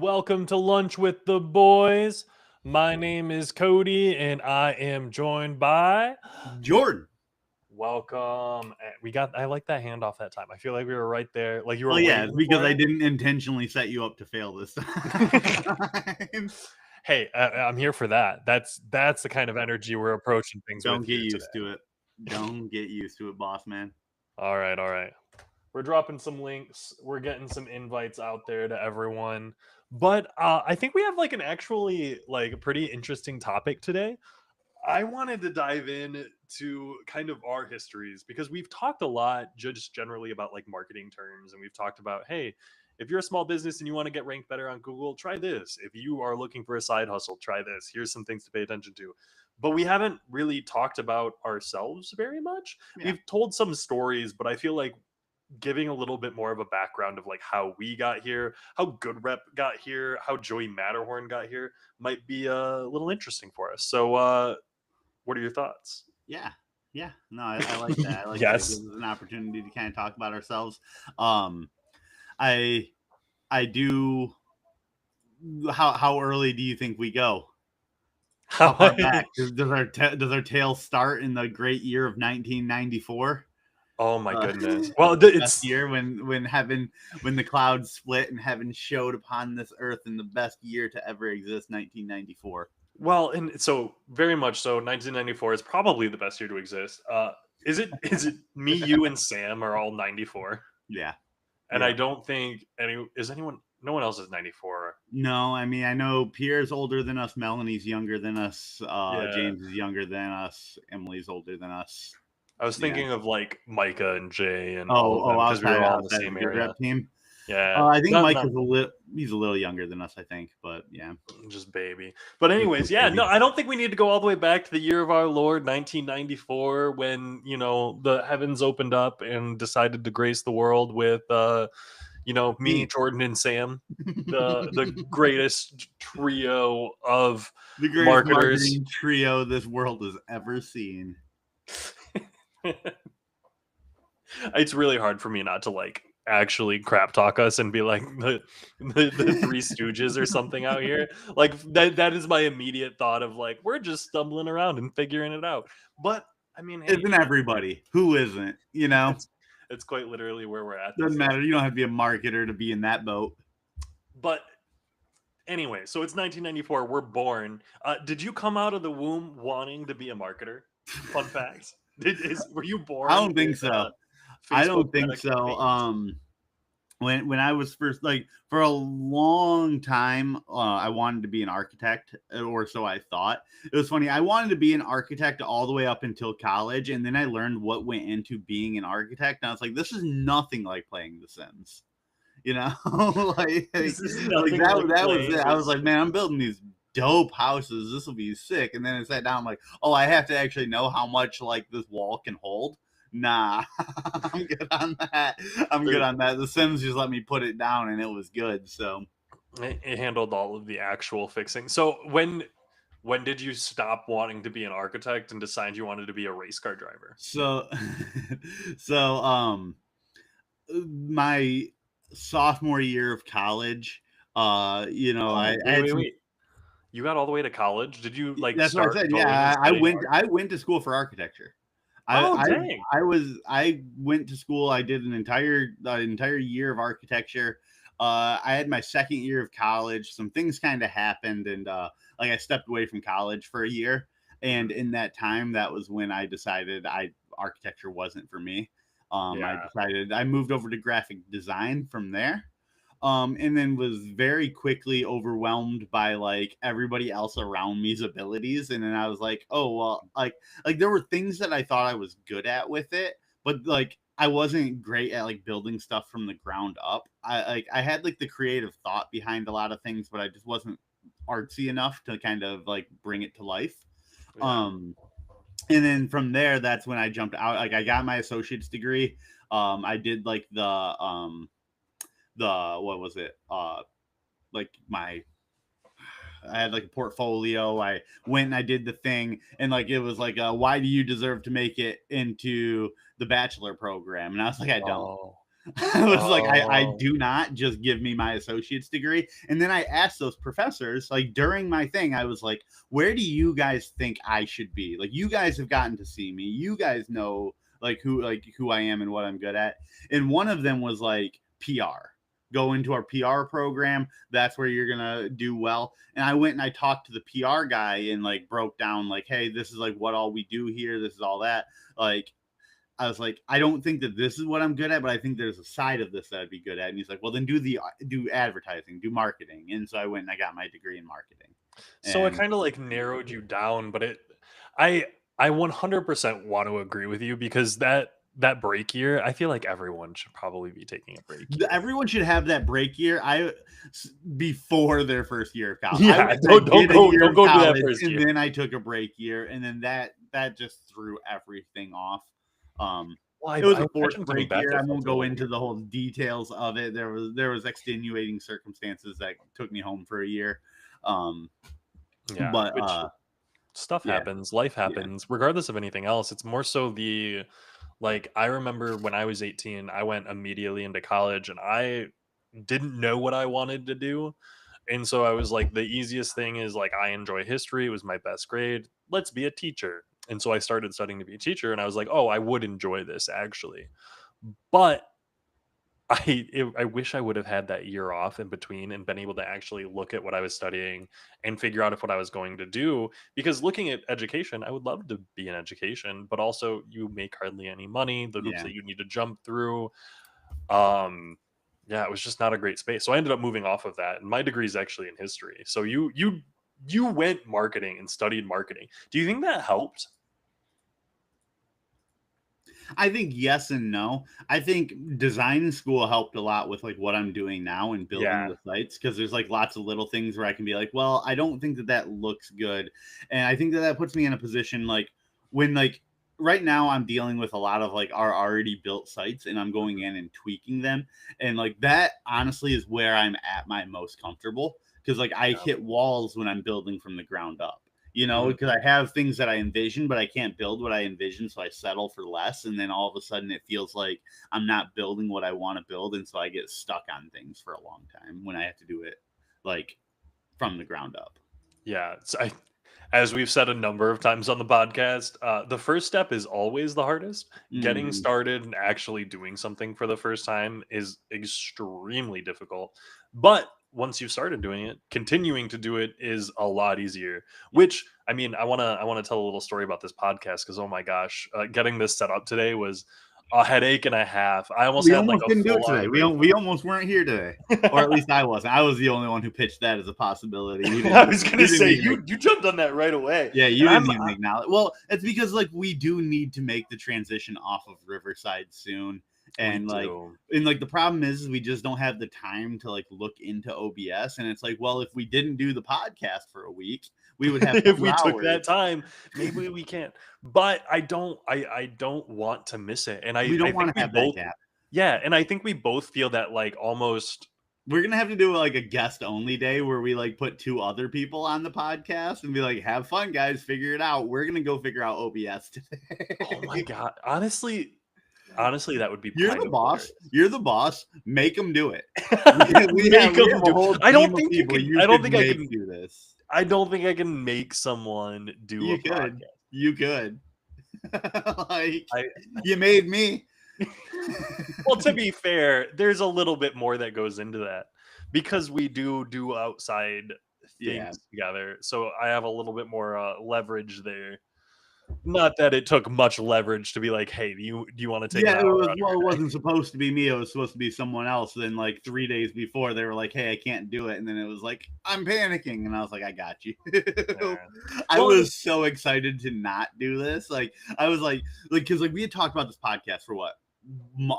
Welcome to Lunch with the Boys. My name is Cody, and I am joined by. Jordan. Welcome. I like that handoff that time. I feel like we were right there, like you were Well, yeah, waiting because for I it. didn't intentionally set you up to fail this time. Hey, I'm here for that. That's the kind of energy we're approaching things with Don't get here today. used to it. Don't get used to it, boss man. All right. We're dropping some links. We're getting some invites out there to everyone. But I think we have like an actually like a pretty interesting topic today. I wanted to dive in to kind of our histories because we've talked a lot just generally about like marketing terms, and we've talked about, hey, if you're a small business and you want to get ranked better on Google, try this. If you are looking for a side hustle, try this. Here's some things to pay attention to. But we haven't really talked about ourselves very much. Yeah. We've told some stories, but I feel like giving a little bit more of a background of like how we got here, how Good Rep got here, how Joey Matterhorn got here might be a little interesting for us. So what are your thoughts? Yeah. Yeah. No, I like that. I like that. It Yes. gives us an opportunity to kind of talk about ourselves. Um, I I do. How early do you think we go? How far back does our tale start in the great year of 1994? Oh my Uh, goodness. Well, the best it's year when the clouds split and heaven showed upon this earth in the best year to ever exist, 1994. well, and so very much so. 1994 is probably the best year to exist. Is it me, you, and Sam are all 94, Yeah. and I Yeah. don't think anyone. No one else is 94. No, I mean I know Pierre's older than us, Melanie's younger than us, Yeah, James is younger than us, Emily's older than us. I was Yeah. thinking of like Micah and Jay and all of Oh, them because we were all in the outside of the same good area. rep team. Yeah, I think not Mike not is he's a little younger than us, I think, but yeah, just baby. But just anyways, yeah, no, maybe. I don't think we need to go all the way back to the year of our Lord 1994 when, the heavens opened up and decided to grace the world with me, Me. Jordan, and Sam, the greatest trio of The greatest marketers. marketing trio this world has ever seen. It's really hard for me not to like actually crap talk us and be like the Three Stooges or something out here. Like that is my immediate thought of like we're just stumbling around and figuring it out. But I mean, hey, Isn't everybody? Who isn't? You know? it's it's quite literally where we're at Doesn't these days. matter. You don't have to be a marketer to be in that boat. But anyway, so it's 1994. We're born. Did you come out of the womb wanting to be a marketer? Fun fact. Were you I born don't think with so. I Facebook don't think product so. page? When I was first, like, for a long time, I wanted to be an architect, or so I thought. It was funny. I wanted to be an architect all the way up until college, and then I learned what went into being an architect, and I was like, this is nothing like playing The Sims. You know, This is like nothing like that was it. playing I The was like, man, I'm Sims. building these dope houses. This will be sick. And then I sat down, I'm like, oh, I have to actually know how much like this wall can hold. Nah, I'm good on that. I'm good The- on that. The Sims just let me put it down, and it was good. So, it handled all of the actual fixing. So when did you stop wanting to be an architect and decide you wanted to be a race car driver? so, so, my sophomore year of college, Oh, I wait, had wait, some. wait. You got all the way to college? Did you like That's what I start said. going and Yeah, studying I architecture? went to school for architecture. I Oh, I dang. I went to school. I did an entire year of architecture. I had my second year of college. Some things kind of happened, and like I stepped away from college for a year. And Mhm. in that time, that was when I decided I architecture wasn't for me. Yeah. I moved over to graphic design from there, and then was very quickly overwhelmed by like everybody else around me's abilities. And then I was like, oh well, like there were things that I thought I was good at with it, but like I wasn't great at like building stuff from the ground up. I had like the creative thought behind a lot of things, but I just wasn't artsy enough to kind of like bring it to life. Yeah. Um, and then from there, that's when I jumped out. Like I got my associate's degree. I did like the what was it? Like my I had like a portfolio. I went and I did the thing, and like it was like, why do you deserve to make it into the bachelor program? And I was like, I don't. Oh. I was like, I Oh, do not, just give me my associate's degree. And then I asked those professors, like during my thing, I was like, where do you guys think I should be? Like, you guys have gotten to see me. You guys know like who I am and what I'm good at. And one of them was like PR. Go into our PR program. That's where you're gonna do well. And I went and I talked to the PR guy and like broke down like, hey, this is like what all we do here. This is all that. Like, I was like, I don't think that this is what I'm good at, but I think there's a side of this that I'd be good at. And he's like, well, then do advertising, do marketing. And so I went and I got my degree in marketing. so it And kind of like narrowed you down, but I I 100% want to agree with you because that break year, I feel like everyone should probably be taking a break year. everyone should have that break year. Before their first year of college, I Yeah, went and I did a year don't of go do that college, first and year. then I took a break year, and then that just threw everything off. Um, Well, it was I a forced imagine coming break back year. it I felt won't a go little into weird. the whole details of it. There was extenuating circumstances that took me home for a year. Um, Yeah, but which stuff yeah, happens, life yeah, happens, regardless of anything else. It's more so the like I remember when I was 18, I went immediately into college and I didn't know what I wanted to do. And so I was like, the easiest thing is like, I enjoy history. It was my best grade. Let's be a teacher. And so I started studying to be a teacher. And I was like, oh, I would enjoy this actually. But I wish I would have had that year off in between and been able to actually look at what I was studying and figure out if what I was going to do. Because looking at education, I would love to be in education, but also you make hardly any money. The hoops yeah. that you need to jump through. Um, yeah, it was just not a great space. So I ended up moving off of that, and my degree is actually in history. So you went marketing and studied marketing. Do you think that helped? I think yes and no. I think design school helped a lot with like what I'm doing now and building Yeah. the sites, because there's like lots of little things where I can be like, well, I don't think that that looks good, and I think that that puts me in a position like when like right now I'm dealing with a lot of like our already built sites and I'm going Mhm. in and tweaking them, and like that honestly is where I'm at my most comfortable, because like I Yeah. hit walls when I'm building from the ground up, Mhm. because I have things that I envision, but I can't build what I envision. So I settle for less. And then all of a sudden it feels like I'm not building what I want to build. And so I get stuck on things for a long time when I have to do it like from the ground up. Yeah. As we've said a number of times on the podcast, the first step is always the hardest. Getting Mm-hmm. started and actually doing something for the first time is extremely difficult. But once you've started doing it, continuing to do it is a lot easier. Which I mean, I wanna tell a little story about this podcast because oh my gosh, getting this set up today was a headache and a half. I almost We had like almost a didn't do it full on today. We almost weren't here today. Or at breakdown. least I wasn't. I was the only one who pitched that as a possibility. You I didn't. was gonna You didn't say even. you jumped on that right away, Yeah, and you didn't even acknowledge. Well, it's because like we do need to make the transition off of Riverside soon, we and like, do. the problem is we just don't have the time to like look into OBS, and it's like, well, if we didn't do the podcast for a week, we would have If two we took hours. that time, maybe we can't. But I don't want to miss it. And We I don't want think to we have that both gap. yeah, and I think we both feel that like almost We're gonna have to do like a guest only day where we like put two other people on the podcast and be like, have fun, guys, figure it out. We're gonna go figure out OBS oh my today. god. Honestly, that would be You're kind the of boss. hilarious. Make them do it. We Make we them have a do. whole I team don't of think you people can you I don't could think I make can do this. I don't think I can make someone do a You could. podcast. You could. Like, I you made me. Well, to be fair, there's a little bit more that goes into that because we do outside Yeah. things together. So I have a little bit more leverage there. Not that it took much leverage to be like, "Hey, do you want to take an Yeah, hour it was, out of well, your it day?" wasn't supposed to be me. It was supposed to be someone else. Then, like 3 days before, they were like, "Hey, I can't do it," and then it was like, "I'm panicking," and I was like, "I got you." Yeah. I Well, was so excited to not do this. Like, I was because like we had talked about this podcast for what,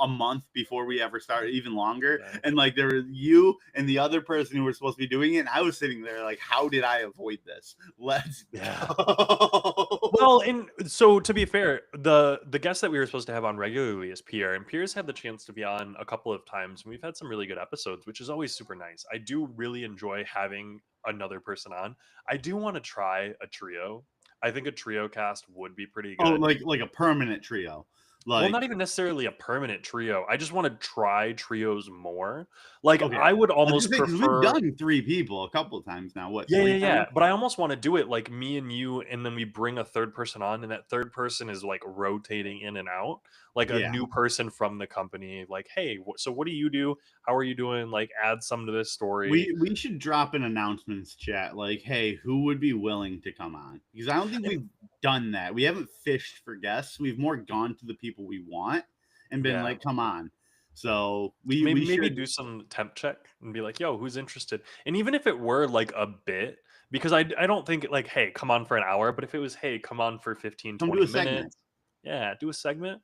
a month before we ever started, even longer, yeah. and like there was you and the other person who were supposed to be doing it, and I was sitting there like, "How did I avoid this? Let's Yeah. go." Well, and so to be fair, the guest that we were supposed to have on regularly is Pierre, and Pierre's had the chance to be on a couple of times, and we've had some really good episodes, which is always super nice. I do really enjoy having another person on. I do want to try a trio. I think a trio cast would be pretty Oh, good. like a permanent trio. Well, Like, not even necessarily a permanent trio. I just want to try trios more. Like, okay, I would I was gonna almost say because we've prefer. done 3 people a couple of times now. What, Yeah, 3 yeah, yeah. times? But I almost want to do it like me and you, and then we bring a third person on, and that third person is like rotating in and out, like a Yeah. new person from the company. Like, hey, so what do you do? How are you doing? Like, add some to this story. We should drop an announcements chat like, "Hey, who would be willing to come on?" Because I don't think And we've done that. We haven't fished for guests. We've more gone to the people we want and been yeah, like, "Come on." So maybe we should. do some temp check and be like, yo, who's interested? And even if it were like a bit, because I don't think like, hey, come on for an hour, but if it was, hey, come on for 15, Come do 20 a segment. minutes, yeah, do a segment.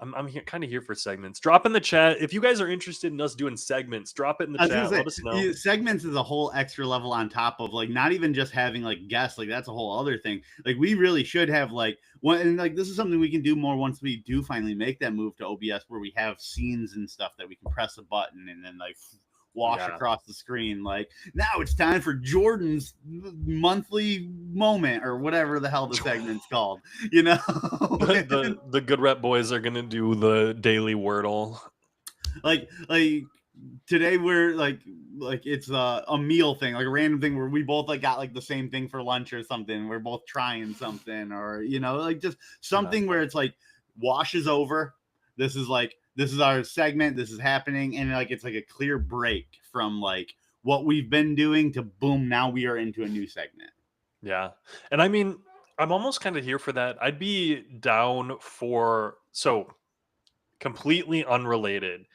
I'm here, kind of here for segments. Drop in the chat if you guys are interested in us doing segments. Drop it in the I was gonna chat. say Let us know. segments is a whole extra level on top of like not even just having like guests, like that's a whole other thing. Like we really should have like one, and like this is something we can do more once we do finally make that move to OBS where we have scenes and stuff that we can press a button and then like wash Yeah, across the screen. Like now it's time for Jordan's monthly moment or whatever the hell the segment's called, you know? the good rep boys are gonna do the daily Wordle. like today we're like it's a meal thing, like a random thing where we both like got like the same thing for lunch or something. We're both trying something, or like just Yeah, something where it's like wash is over. This is our segment. This is happening, and like it's like a clear break from like what we've been doing to boom. Now we are into a new segment. yeah. And I mean, I'm almost kind of here for that. I'd be down for so completely unrelated.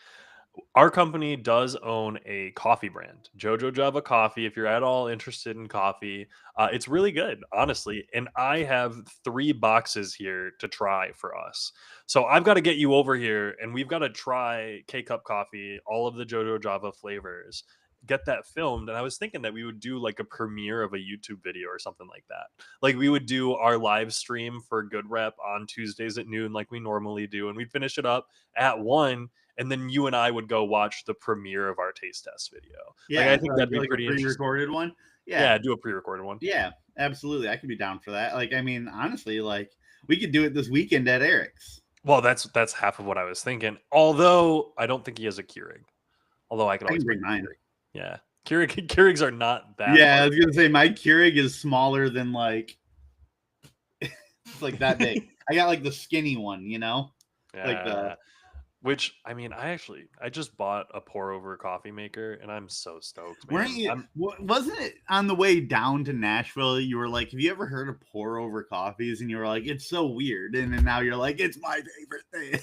Our company does own a coffee brand, Jojo Java Coffee. If you're at all interested in coffee, it's really good, honestly. And I have 3 boxes here to try for us. So I've got to get you over here, and we've got to try K Cup coffee, all of the Jojo Java flavors. Get that filmed, and I was thinking that we would do like a premiere of a YouTube video or something like that. Like we would do our live stream for Good Rep on Tuesdays at noon, like we normally do, and we'd finish it up at 1, and then you and I would go watch the premiere of our taste test video. Like I Yeah, think that'd be like a pretty interesting. pre-recorded one. Yeah, Yeah, do a pre-recorded one. yeah, absolutely. I could be down for that. Like, I mean, honestly, like we could do it this weekend at Eric's. Well, that's half of what I was thinking. Although I don't think he has a Keurig. Although I could I always can bring bring a mine. Keurig. Yeah, Keurigs are not that Yeah, I hard. was gonna say my Keurig is smaller than like it's like that big. I got like the skinny one, like the. Yeah. Which I mean, I just bought a pour over coffee maker, and I'm so stoked, Weren't man. you? I'm Wasn't it on the way down to Nashville? You were like, "Have you ever heard of pour over coffees?" And you were like, "It's so weird." And then now you're like, "It's my favorite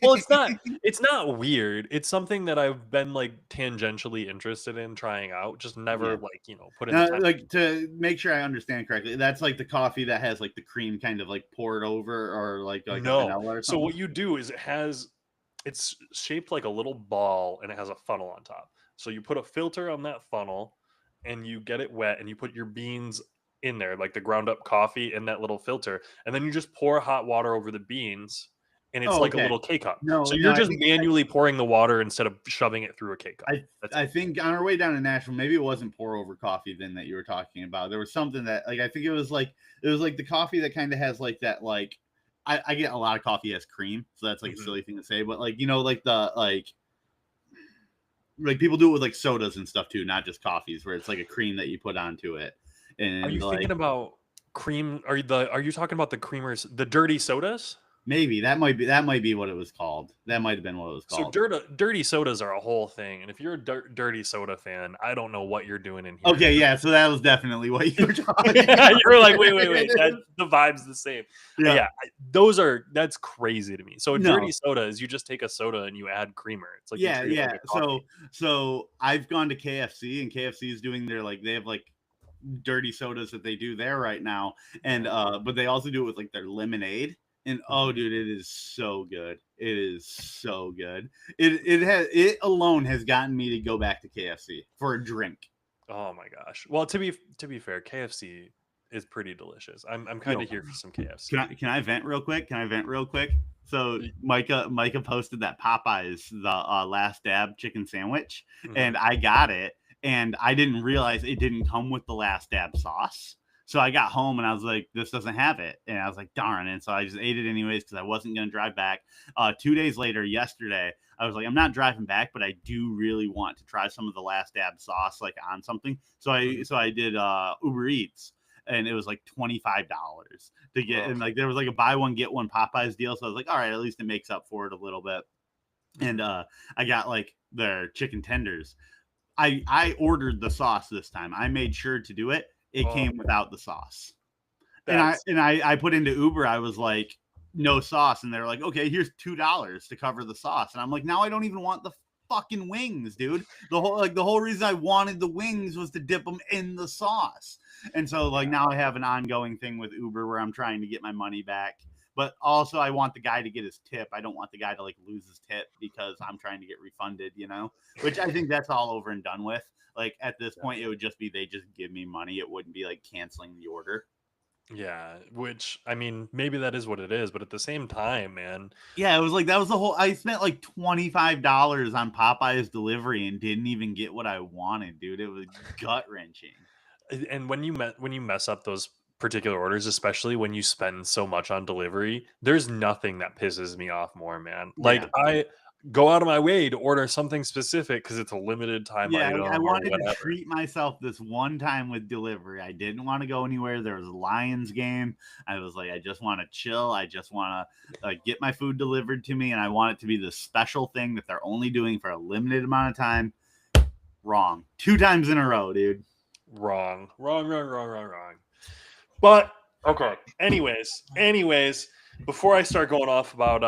Well, thing." it's not weird. It's something that I've been like tangentially interested in trying out, just never Yeah. like, put in the time. Like to make sure I understand correctly, that's like the coffee that has like the cream kind of like poured over, or like a No. vanilla or So something. what you do is it's shaped like a little ball, and it has a funnel on top. So you put a filter on that funnel, and you get it wet, and you put your beans in there, like the ground up coffee in that little filter, and then you just pour hot water over the beans, and it's Oh, like a okay. little K cup. No, So no, you're just manually pouring the water instead of shoving it through a K cup. I That's I it. think on our way down to Nashville, maybe it wasn't pour over coffee then that you were talking about. There was something that like I think it was like the coffee that kind of has like that like I get a lot of coffee as cream, so that's like a Mhm. silly thing to say, but like like the like people do it with like sodas and stuff too, not just coffees, where it's like a cream that you put onto it, Are and you thinking like about cream? Are you talking about the creamers, the dirty sodas? maybe that might be what it was called. That might have been what it was So called. dirty sodas are a whole thing, and if you're a dirty soda fan, I don't know what you're doing in here. Okay, yeah, so that was definitely what you were talking You were like, wait, wait, wait. about. That the vibe's the same. Yeah. Yeah, that's crazy to me. So a dirty No. soda is you just take a soda and you add creamer. It's like you Yeah, treat it like yeah. a So coffee. so I've gone to KFC, and KFC is doing their like they have like dirty sodas that they do there right now. And Yeah. but they also do it with like their lemonade. And oh Mhm. dude, it is so good. It is so good. It alone has gotten me to go back to KFC for a drink. Oh my gosh. Well, to be fair, KFC is pretty delicious. I'm kind Yo, of here for some KFC. can I vent real quick? Can I vent real quick? So Micah posted that Popeyes the last dab chicken sandwich, Mhm. and I got it, and I didn't realize it didn't come with the last dab sauce. So I got home and I was like, this doesn't have it. And I was like, darn. And so I just ate it anyways because I wasn't going to drive back. 2 days later, yesterday, I was like, I'm not driving back, but I do really want to try some of the Last Dab sauce like on something. So I did Uber Eats. And it was like $25 to get, Ugh. and like there was like a buy one get one Popeyes deal. So I was like, all right, at least it makes up for it a little bit. And I got like their chicken tenders. I ordered the sauce this time. I made sure to do it. It came without the sauce. And That's I put into Uber, I was like, no sauce. And they're like, okay, here's $2 to cover the sauce. And I'm like, now I don't even want the fucking wings, dude. The whole reason I wanted the wings was to dip them in the sauce. And so like now I have an ongoing thing with Uber where I'm trying to get my money back. But also I want the guy to get his tip. I don't want the guy to like lose his tip because I'm trying to get refunded, which I think that's all over and done with. Like at this point, it would just be they just give me money. It wouldn't be like canceling the order. yeah, which I mean, maybe that is what it is, but at the same time, man, Yeah, it was like that was the whole. I spent like $25 on Popeye's delivery and didn't even get what I wanted, dude. It was gut wrenching. and when you mess up those particular orders, especially when you spend so much on delivery, there's nothing that pisses me off more, man. Like Yeah. I go out of my way to order something specific because it's a limited time Yeah, item I or wanted to whatever. treat myself this one time with delivery. I didn't want to go anywhere. There was a Lions game. I was like, I just want to chill. I just want to get my food delivered to me, and I want it to be this special thing that they're only doing for a limited amount of time. Wrong. 2 times in a row, dude. Wrong, wrong, wrong, wrong, wrong, wrong. But okay. Anyways, before I start going off about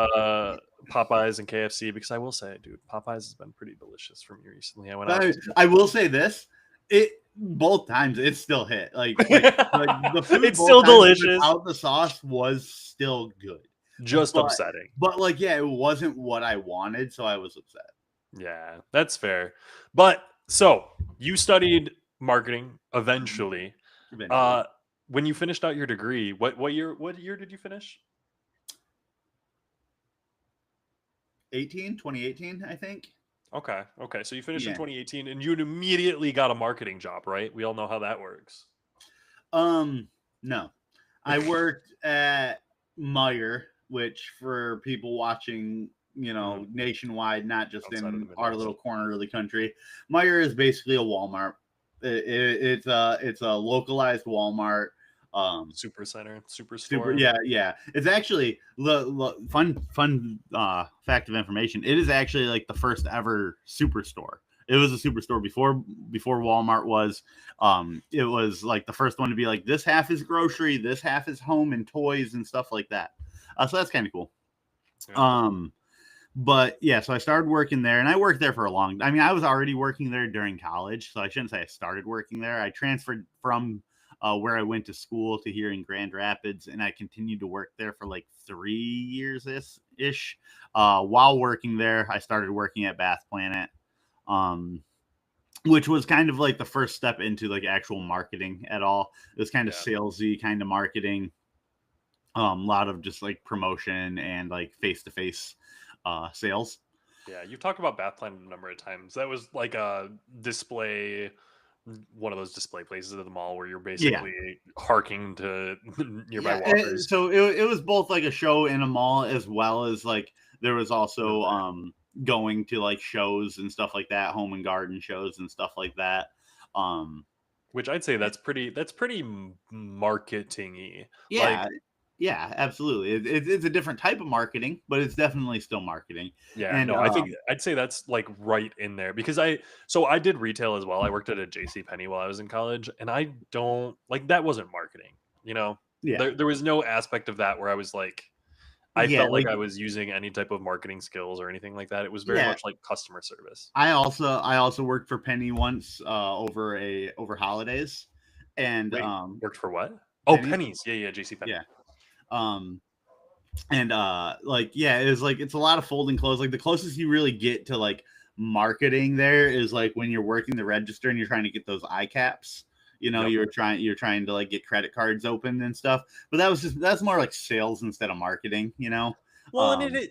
Popeyes and KFC, because I will say, dude, Popeyes has been pretty delicious for me recently. I went out. I will say this: it both times it still hit. Like the food It's both still times delicious, without the sauce was still good. just But upsetting. like yeah, it wasn't what I wanted, so I was upset. Yeah, that's fair. But so you studied marketing eventually. Eventually. When you finished out your degree, what year did you finish? 2018, I think. Okay. So you finished in Yeah. 2018 and you immediately got a marketing job, right? We all know how that works. No. I worked at Meyer, which for people watching, nationwide, not just Outside of the in our Midwest. little corner of the country. Meyer is basically a Walmart. It's a localized Walmart. Super center, superstore. Super, yeah. It's actually fun fact of information. It is actually like the first ever superstore. It was a superstore before Walmart was. It was like the first one to be like this half is grocery, this half is home and toys and stuff like that. So that's kind of cool. Yeah. But yeah, so I started working there, and I worked there for a long. I mean, I was already working there during college, so I shouldn't say I started working there. I transferred from where I went to school to here in Grand Rapids, and I continued to work there for like 3 years ish. While working there, I started working at Bath Planet, which was kind of like the first step into like actual marketing at all. It was kind of salesy kind of marketing, a lot of just like promotion and like face to face sales. Yeah, you've talked about Bath Planet a number of times. That was like a display, one of those display places at the mall where you're basically harking to nearby walkers. So it was both like a show in a mall as well as like there was also going to like shows and stuff like that, home and garden shows and stuff like that. Which I'd say that's pretty marketing-y. Yeah. Like, yeah, absolutely. It's a different type of marketing, but it's definitely still marketing. yeah, And no, I think I'd say that's like right in there because I did retail as well. I worked at a JC Penney while I was in college, and I don't like that wasn't marketing, yeah. There was no aspect of that where I was like I Yeah, felt like I was using any type of marketing skills or anything like that. It was very much like customer service. I also worked for Penny once over holidays, and Wait, worked for what? Oh, Penny's? Pennies. Yeah, JC Penney. Yeah. And like yeah, it was like it's a lot of folding clothes. Like the closest you really get to like marketing there is like when you're working the register and you're trying to get those eye caps. You're trying to like get credit cards open and stuff. But that's more like sales instead of marketing. Well, and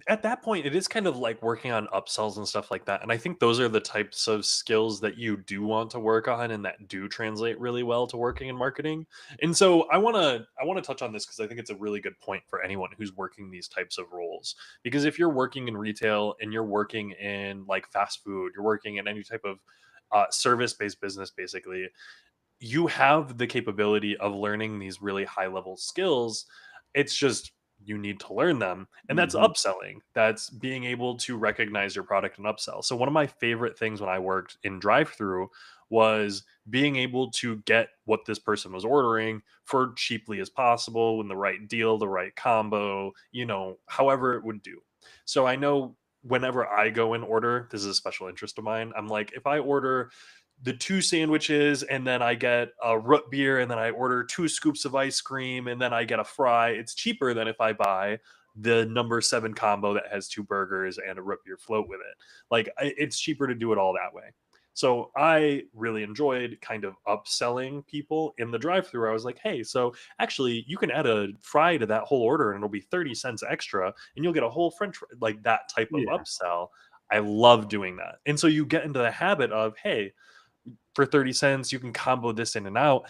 At that point, it is kind of like working on upsells and stuff like that. And I think those are the types of skills that you do want to work on and that do translate really well to working in marketing. And so I want to touch on this because I think it's a really good point for anyone who's working these types of roles. Because if you're working in retail and you're working in like fast food, you're working in any type of service-based business, basically, you have the capability of learning these really high level skills. It's just you need to learn them. And that's Hmm. upselling. That's being able to recognize your product and upsell. So one of my favorite things when I worked in drive through was being able to get what this person was ordering for cheaply as possible in the right deal, the right combo, however it would do. So I know whenever I go and order, this is a special interest of mine. I'm like, if I order the two sandwiches and then I get a root beer and then I order two scoops of ice cream and then I get a fry. It's cheaper than if I buy the number 7 combo that has two burgers and a root beer float with it. Like it's cheaper to do it all that way. So I really enjoyed kind of upselling people in the drive-through. I was like, "Hey, so actually you can add a fry to that whole order and it'll be 30 cents extra and you'll get a whole french fry." Like that type of Yeah. upsell. I love doing that. And so you get into the habit of, "Hey, for 30 cents, you can combo this in and out."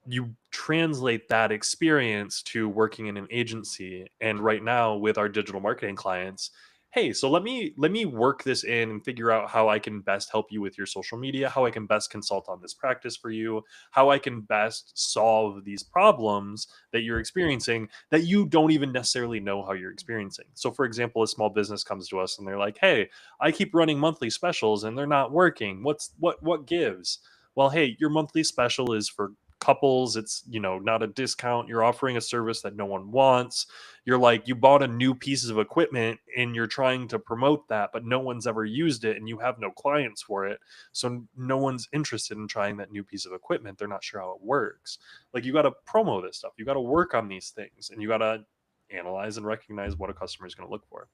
You translate that experience to working in an agency. And right now with our digital marketing clients, hey, so let me work this in and figure out how I can best help you with your social media, how I can best consult on this practice for you, how I can best solve these problems that you're experiencing that you don't even necessarily know how you're experiencing. So for example, a small business comes to us and they're like, "Hey, I keep running monthly specials and they're not working. What gives?" Well, hey, your monthly special is for couples. It's, not a discount. You're offering a service that no one wants. You're like, you bought a new piece of equipment and you're trying to promote that, but no one's ever used it and you have no clients for it. So no one's interested in trying that new piece of equipment. They're not sure how it works. Like, you got to promo this stuff. You got to work on these things and you got to analyze and recognize what a customer is going to look for.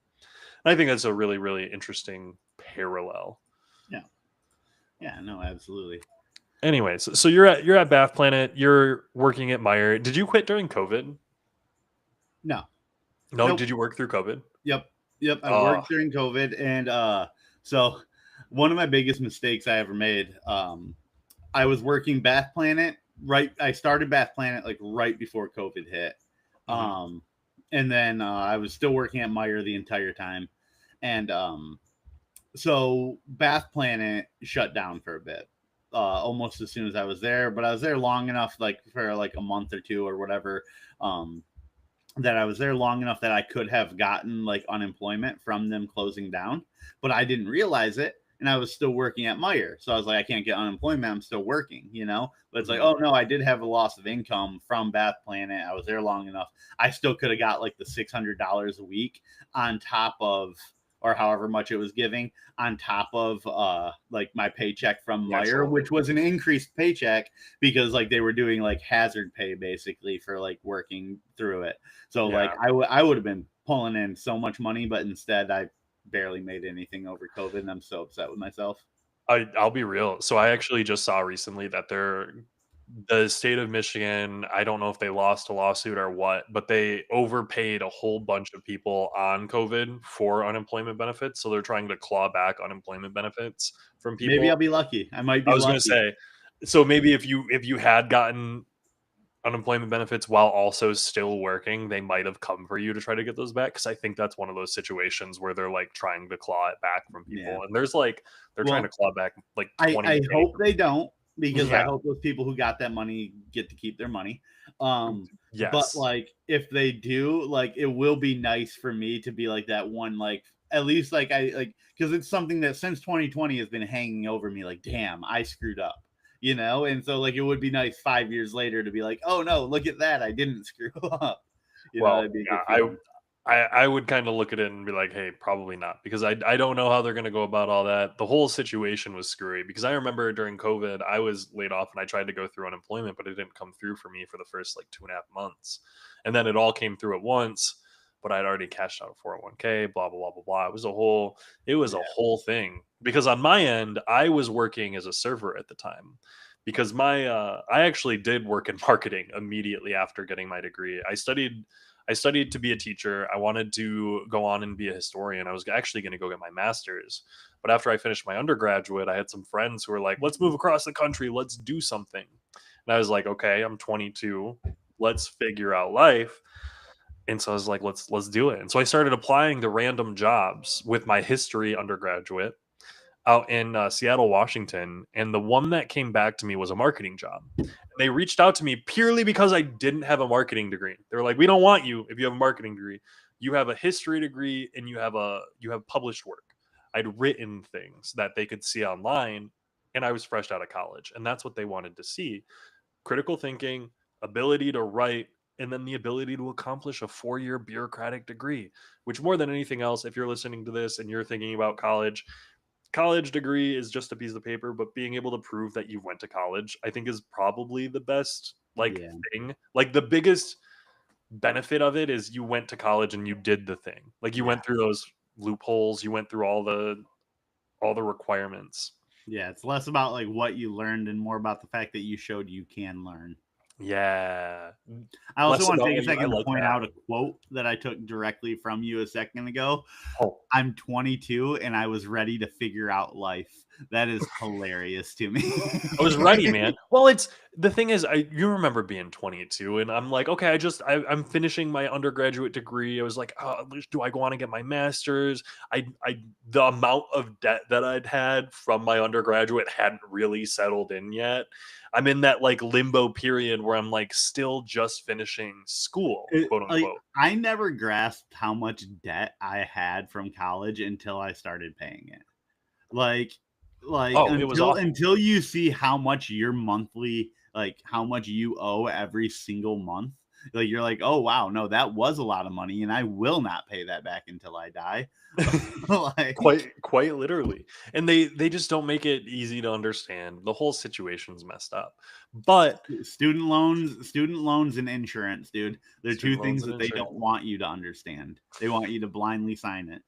And I think that's a really, really interesting parallel. Yeah. Yeah. No, absolutely. Anyways, so you're at Bath Planet. You're working at Meyer. Did you quit during COVID? No. No, Nope. did you work through COVID? Yep. Yep. I Oh, worked during COVID, and so one of my biggest mistakes I ever made. I was working Bath Planet right. I started Bath Planet like right before COVID hit, mhm. um, and then I was still working at Meyer the entire time, and so Bath Planet shut down for a bit, almost as soon as I was there. But I was there long enough, like for like a month or two or whatever, um, that I was there long enough that I could have gotten like unemployment from them closing down, but I didn't realize it. And I was still working at Meyer. So I was like, I can't get unemployment. I'm still working, you know? But it's like, Mhm. oh no, I did have a loss of income from Bath Planet. I was there long enough. I still could have got like the $600 a week on top of, or however much it was giving on top of like my paycheck from The Meyer, actual which was an increased paycheck because like they were doing like hazard pay basically for like working through it. So like yeah. I would have been pulling in so much money, but instead I barely made anything over COVID, and I'm so upset with myself. I'll be real. So I actually just saw recently that the state of Michigan, I don't know if they lost a lawsuit or what, but they overpaid a whole bunch of people on COVID for unemployment benefits. So they're trying to claw back unemployment benefits from Maybe people. I'll be lucky. I might I be was gonna lucky. say, so maybe if you had gotten unemployment benefits while also still working, they might have come for you to try to get those back. Because I think that's one of those situations where they're like trying to claw it back from Yeah. people, and there's like they're trying to Well, claw back like I 20K hope from they don't people. because I Yeah. hope those people who got that money get to keep their money. But Yes. like if they do, like it will be nice for me to be like that one, like at least like I like because it's something that since 2020 has been hanging over me. Like, damn, I screwed up, you know. And so like it would be nice 5 years later to be like, oh no, look at that, I didn't screw up. You know, Well, that'd be a yeah, good feeling. I would kind of look at it and be like, hey, probably not, because I don't know how they're going to go about all that. The whole situation was screwy because I remember during COVID, I was laid off and I tried to go through unemployment, but it didn't come through for me for the first like 2.5 months, and then it all came through at once. But I'd already cashed out a 401k, blah blah blah blah blah. It was a whole thing because on my end, I was working as a server at the time because I actually did work in marketing immediately after getting my degree. I studied I studied to be a teacher. I wanted to go on and be a historian. I was actually going to go get my master's. But after I finished my undergraduate, I had some friends who were like, let's move across the country. Let's do something. And I was like, okay, I'm 22. Let's figure out life. And so I was like, let's do it. And so I started applying to random jobs with my history undergraduate out in Seattle, Washington, and the one that came back to me was a marketing job. And they reached out to me purely because I didn't have a marketing degree. They were like, "We don't want you if you have a marketing degree. You have a history degree and you have published work." I'd written things that they could see online, and I was fresh out of college, and that's what they wanted to see: critical thinking, ability to write, and then the ability to accomplish a 4-year bureaucratic degree. Which, more than anything else, if you're listening to this and you're thinking about college degree is just a piece of paper, but being able to prove that you went to college, I think is probably the best like Yeah. thing. Like the biggest benefit of it is you went to college and you did the thing. Like you Yeah. went through those loopholes, you went through all the requirements. Yeah. It's less about like what you learned and more about the fact that you showed you can learn. Yeah. I also Less want to about take a what you I second to like point that. out a quote that I took directly from you a second ago. Oh, I'm 22 and I was ready to figure out life. That is hilarious to me. I was ready, man. Well, it's the thing is, you remember being 22, and I'm like, okay, I'm finishing my undergraduate degree. I was like, oh, do I go on and get my master's? The amount of debt that I'd had from my undergraduate hadn't really settled in yet. I'm in that like limbo period where I'm like still just finishing school, quote Like unquote. I never grasped how much debt I had from college until I started paying it. Like Oh, it was awful. until you see how much your monthly like how much you owe every single month, like you're like, "Oh wow, no, that was a lot of money and I will not pay that back until I die." Like Quite literally. And they just don't make it easy to understand. The whole situation's messed up. But student loans and insurance, dude. They're two student loans things and that they insurance, don't want you to understand. They want you to blindly sign it.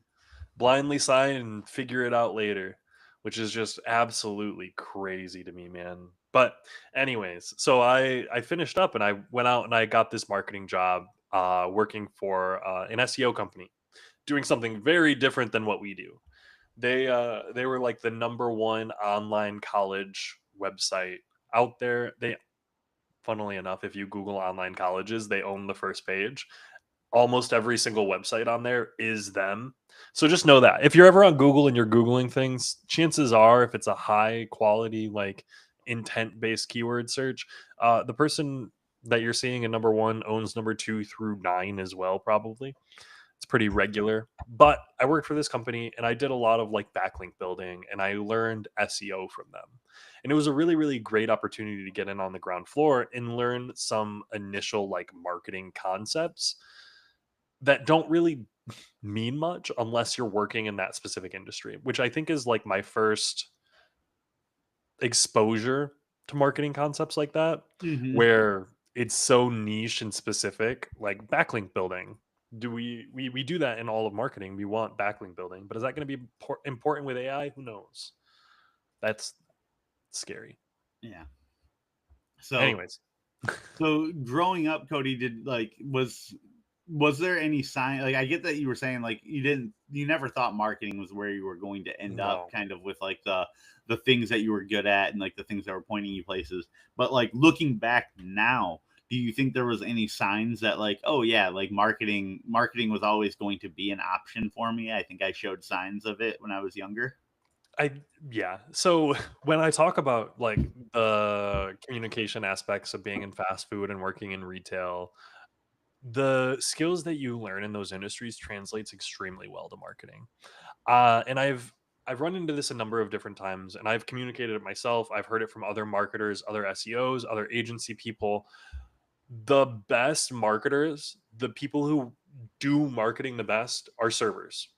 blindly sign and figure it out later, which is just absolutely crazy to me, man. But anyways, so I finished up and I went out and I got this marketing job working for an SEO company, doing something very different than what we do. They were like the number one online college website out there. They, funnily enough, if you Google online colleges, they own the first page. Almost every single website on there is them. So just know that if you're ever on Google and you're Googling things, chances are, if it's a high quality, like intent based keyword search, the person that you're seeing in number one owns number two through nine as well, probably. It's pretty regular. But I worked for this company and I did a lot of like backlink building and I learned SEO from them. And it was a really, really great opportunity to get in on the ground floor and learn some initial like marketing concepts that don't really mean much unless you're working in that specific industry, which I think is like my first exposure to marketing concepts like that, Mhm. where it's so niche and specific, like backlink building. Do we do that in all of marketing? We want backlink building, but is that going to be important with AI? Who knows? That's scary. Yeah. So Anyways, So growing up, Cody, did like was there any sign like I get that you were saying like you never thought marketing was where you were going to end up no. kind of with like the things that you were good at and like the things that were pointing you places. But like looking back now, do you think there was any signs that like, oh yeah, like marketing was always going to be an option for me? I think I showed signs of it when I was younger. I Yeah. So when I talk about like the communication aspects of being in fast food and working in retail, the skills that you learn in those industries translates extremely well to marketing. And I've run into this a number of different times, and I've communicated it myself. I've heard it from other marketers, other SEOs, other agency people. The best marketers, the people who do marketing the best, are servers.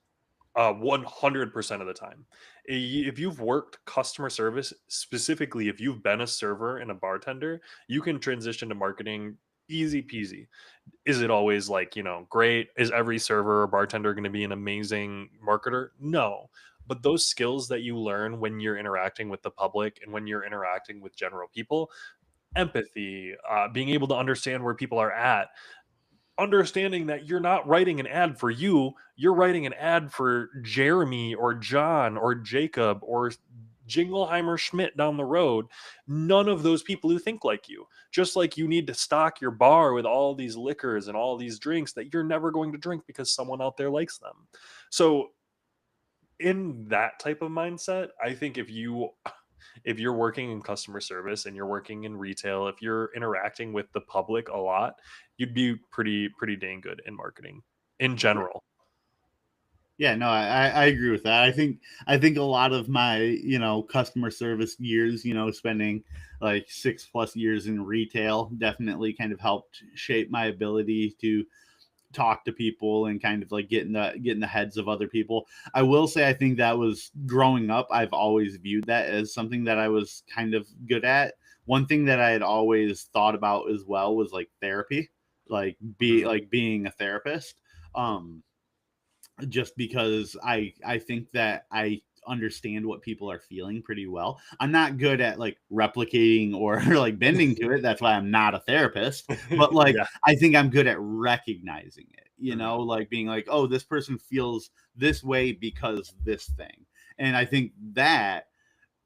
100% of the time. If you've worked customer service, specifically if you've been a server and a bartender, you can transition to marketing easy peasy. Is it always like, great? Is every server or bartender going to be an amazing marketer? No. But those skills that you learn when you're interacting with the public and when you're interacting with general people, empathy, being able to understand where people are at, understanding that you're not writing an ad for you, you're writing an ad for Jeremy or John or Jacob or Jingleheimer Schmidt down the road. None of those people who think like you. Just like you need to stock your bar with all these liquors and all these drinks that you're never going to drink because someone out there likes them. So in that type of mindset, I think if you're working in customer service and you're working in retail, if you're interacting with the public a lot, you'd be pretty dang good in marketing in general. Yeah, no, I agree with that. I think a lot of my, customer service years, spending like 6+ years in retail definitely kind of helped shape my ability to talk to people and kind of like get in the heads of other people. I will say I think that was growing up, I've always viewed that as something that I was kind of good at. One thing that I had always thought about as well was like therapy, Mhm. like being a therapist. Um just because I think that I understand what people are feeling pretty well. I'm not good at like replicating or like bending to it. That's why I'm not a therapist. But like Yeah. I think I'm good at recognizing it, Mhm. like being like, oh, this person feels this way because this thing. And I think that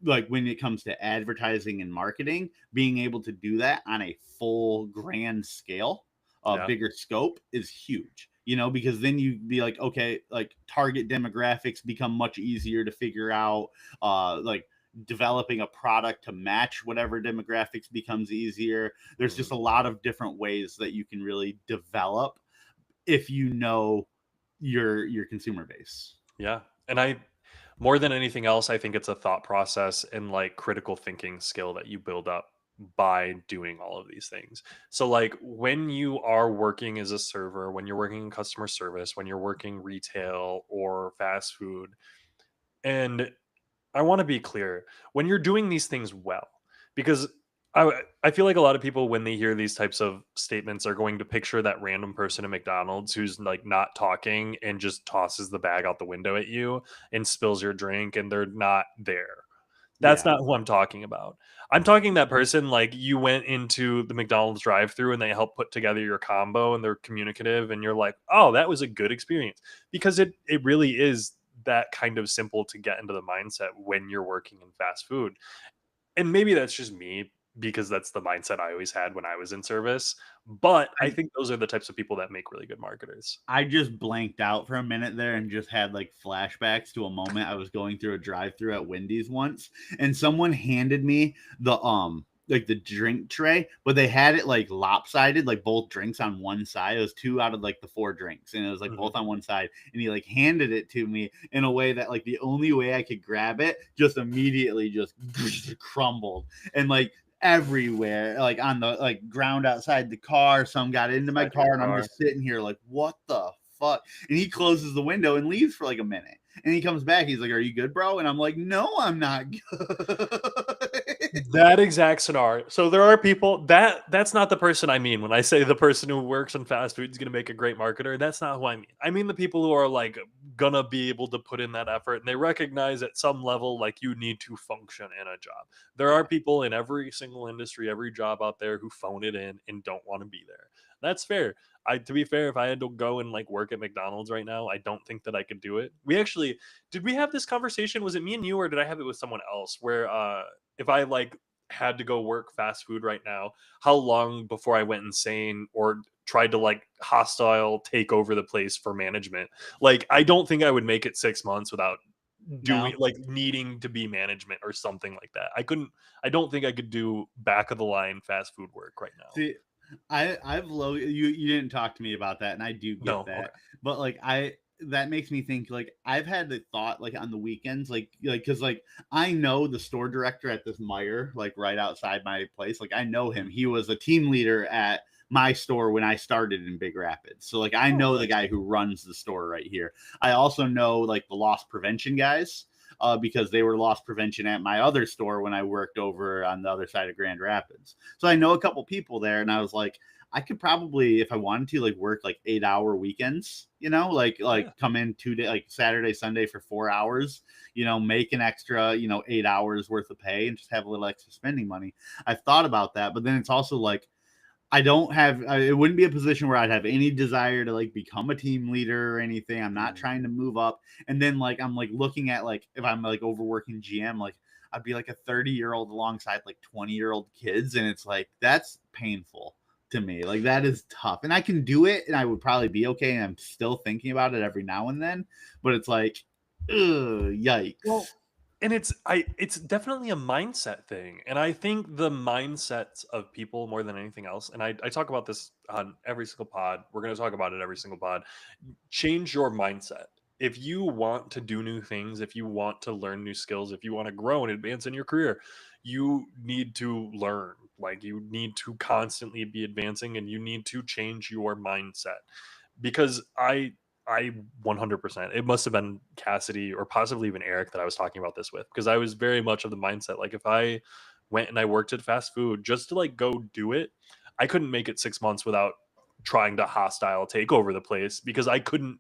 like when it comes to advertising and marketing, being able to do that on a full grand scale, a Yeah. bigger scope is huge, because then you be like, okay, like target demographics become much easier to figure out, like developing a product to match whatever demographics becomes easier. There's just Mhm. a lot of different ways that you can really develop if you know your consumer base. Yeah. And I more than anything else, I think it's a thought process and like critical thinking skill that you build up by doing all of these things. So like when you are working as a server, when you're working in customer service, when you're working retail or fast food, and I want to be clear when you're doing these things well, because I feel like a lot of people when they hear these types of statements are going to picture that random person at McDonald's who's like not talking and just tosses the bag out the window at you and spills your drink and they're not there. That's Yeah. not who I'm talking about. I'm talking that person like you went into the McDonald's drive-through and they helped put together your combo and they're communicative and you're like, "Oh, that was a good experience." Because it really is that kind of simple to get into the mindset when you're working in fast food. And maybe that's just me because that's the mindset I always had when I was in service, but I think those are the types of people that make really good marketers. I just blanked out for a minute there and just had like flashbacks to a moment I was going through a drive-through at Wendy's once, and someone handed me the like the drink tray, but they had it like lopsided, like both drinks on one side. It was two out of like the four drinks, and it was like Mhm. both on one side. And he like handed it to me in a way that like the only way I could grab it just immediately just crumbled. And like everywhere, like on the like ground outside the car. Some got into my Inside your car, and I'm car. just sitting here like, what the fuck? And he closes the window and leaves for like a minute. And he comes back. He's like, "Are you good, bro?" And I'm like, "No, I'm not good." That exact scenario. So there are people that's not the person I mean when I say the person who works in fast food is going to make a great marketer. That's not who I mean. I mean the people who are like gonna be able to put in that effort and they recognize at some level like you need to function in a job. There are Yeah. people in every single industry, every job out there who phone it in and don't want to be there. That's fair. I to be fair, if I had to go and like work at McDonald's right now, I don't think that I could do it. We actually did we have this conversation? Was it me and you or did I have it with someone else where if I like had to go work fast food right now, how long before I went insane or tried to like hostile take over the place for management? Like, I don't think I would make it 6 months without doing No. like needing to be management or something like that. I don't think I could do back of the line fast food work right now. See, I've low you didn't talk to me about that, and I do get No. that. Okay. But like that makes me think like I've had the thought like on the weekends, like because like I know the store director at this Meyer, like right outside my place. Like I know him. Mhm. He was a team leader at my store when I started in Big Rapids. So like I Oh, know the nice. guy who runs the store right here. I also know like the loss prevention guys. Because they were loss prevention at my other store when I worked over on the other side of Grand Rapids. So I know a couple people there, and I was like, I could probably, if I wanted to, like work like 8 hour weekends, like Yeah. come in 2 day, like Saturday, Sunday for 4 hours, make an extra, 8 hours worth of pay and just have a little extra spending money. I've thought about that, but then it's also like I don't have, it wouldn't be a position where I'd have any desire to like become a team leader or anything. I'm not Mm. trying to move up. And then like, I'm like looking at like, if I'm like overworking GM, like I'd be like a 30-year-old alongside like 20-year-old kids. And it's like, that's painful to me. Like that is tough. And I can do it and I would probably be okay. And I'm still thinking about it every now and then, but it's like, ugh, yikes. Well, and it's definitely a mindset thing. And I think the mindsets of people more than anything else, and I talk about this on every single pod. We're gonna talk about it every single pod. Change your mindset. If you want to do new things, if you want to learn new skills, if you want to grow and advance in your career, you need to learn. Like you need to constantly be advancing and you need to change your mindset. Because I 100%, it must have been Cassidy or possibly even Eric that I was talking about this with, because I was very much of the mindset like if I went and I worked at fast food just to like go do it, I couldn't make it 6 months without trying to hostile take over the place, because I couldn't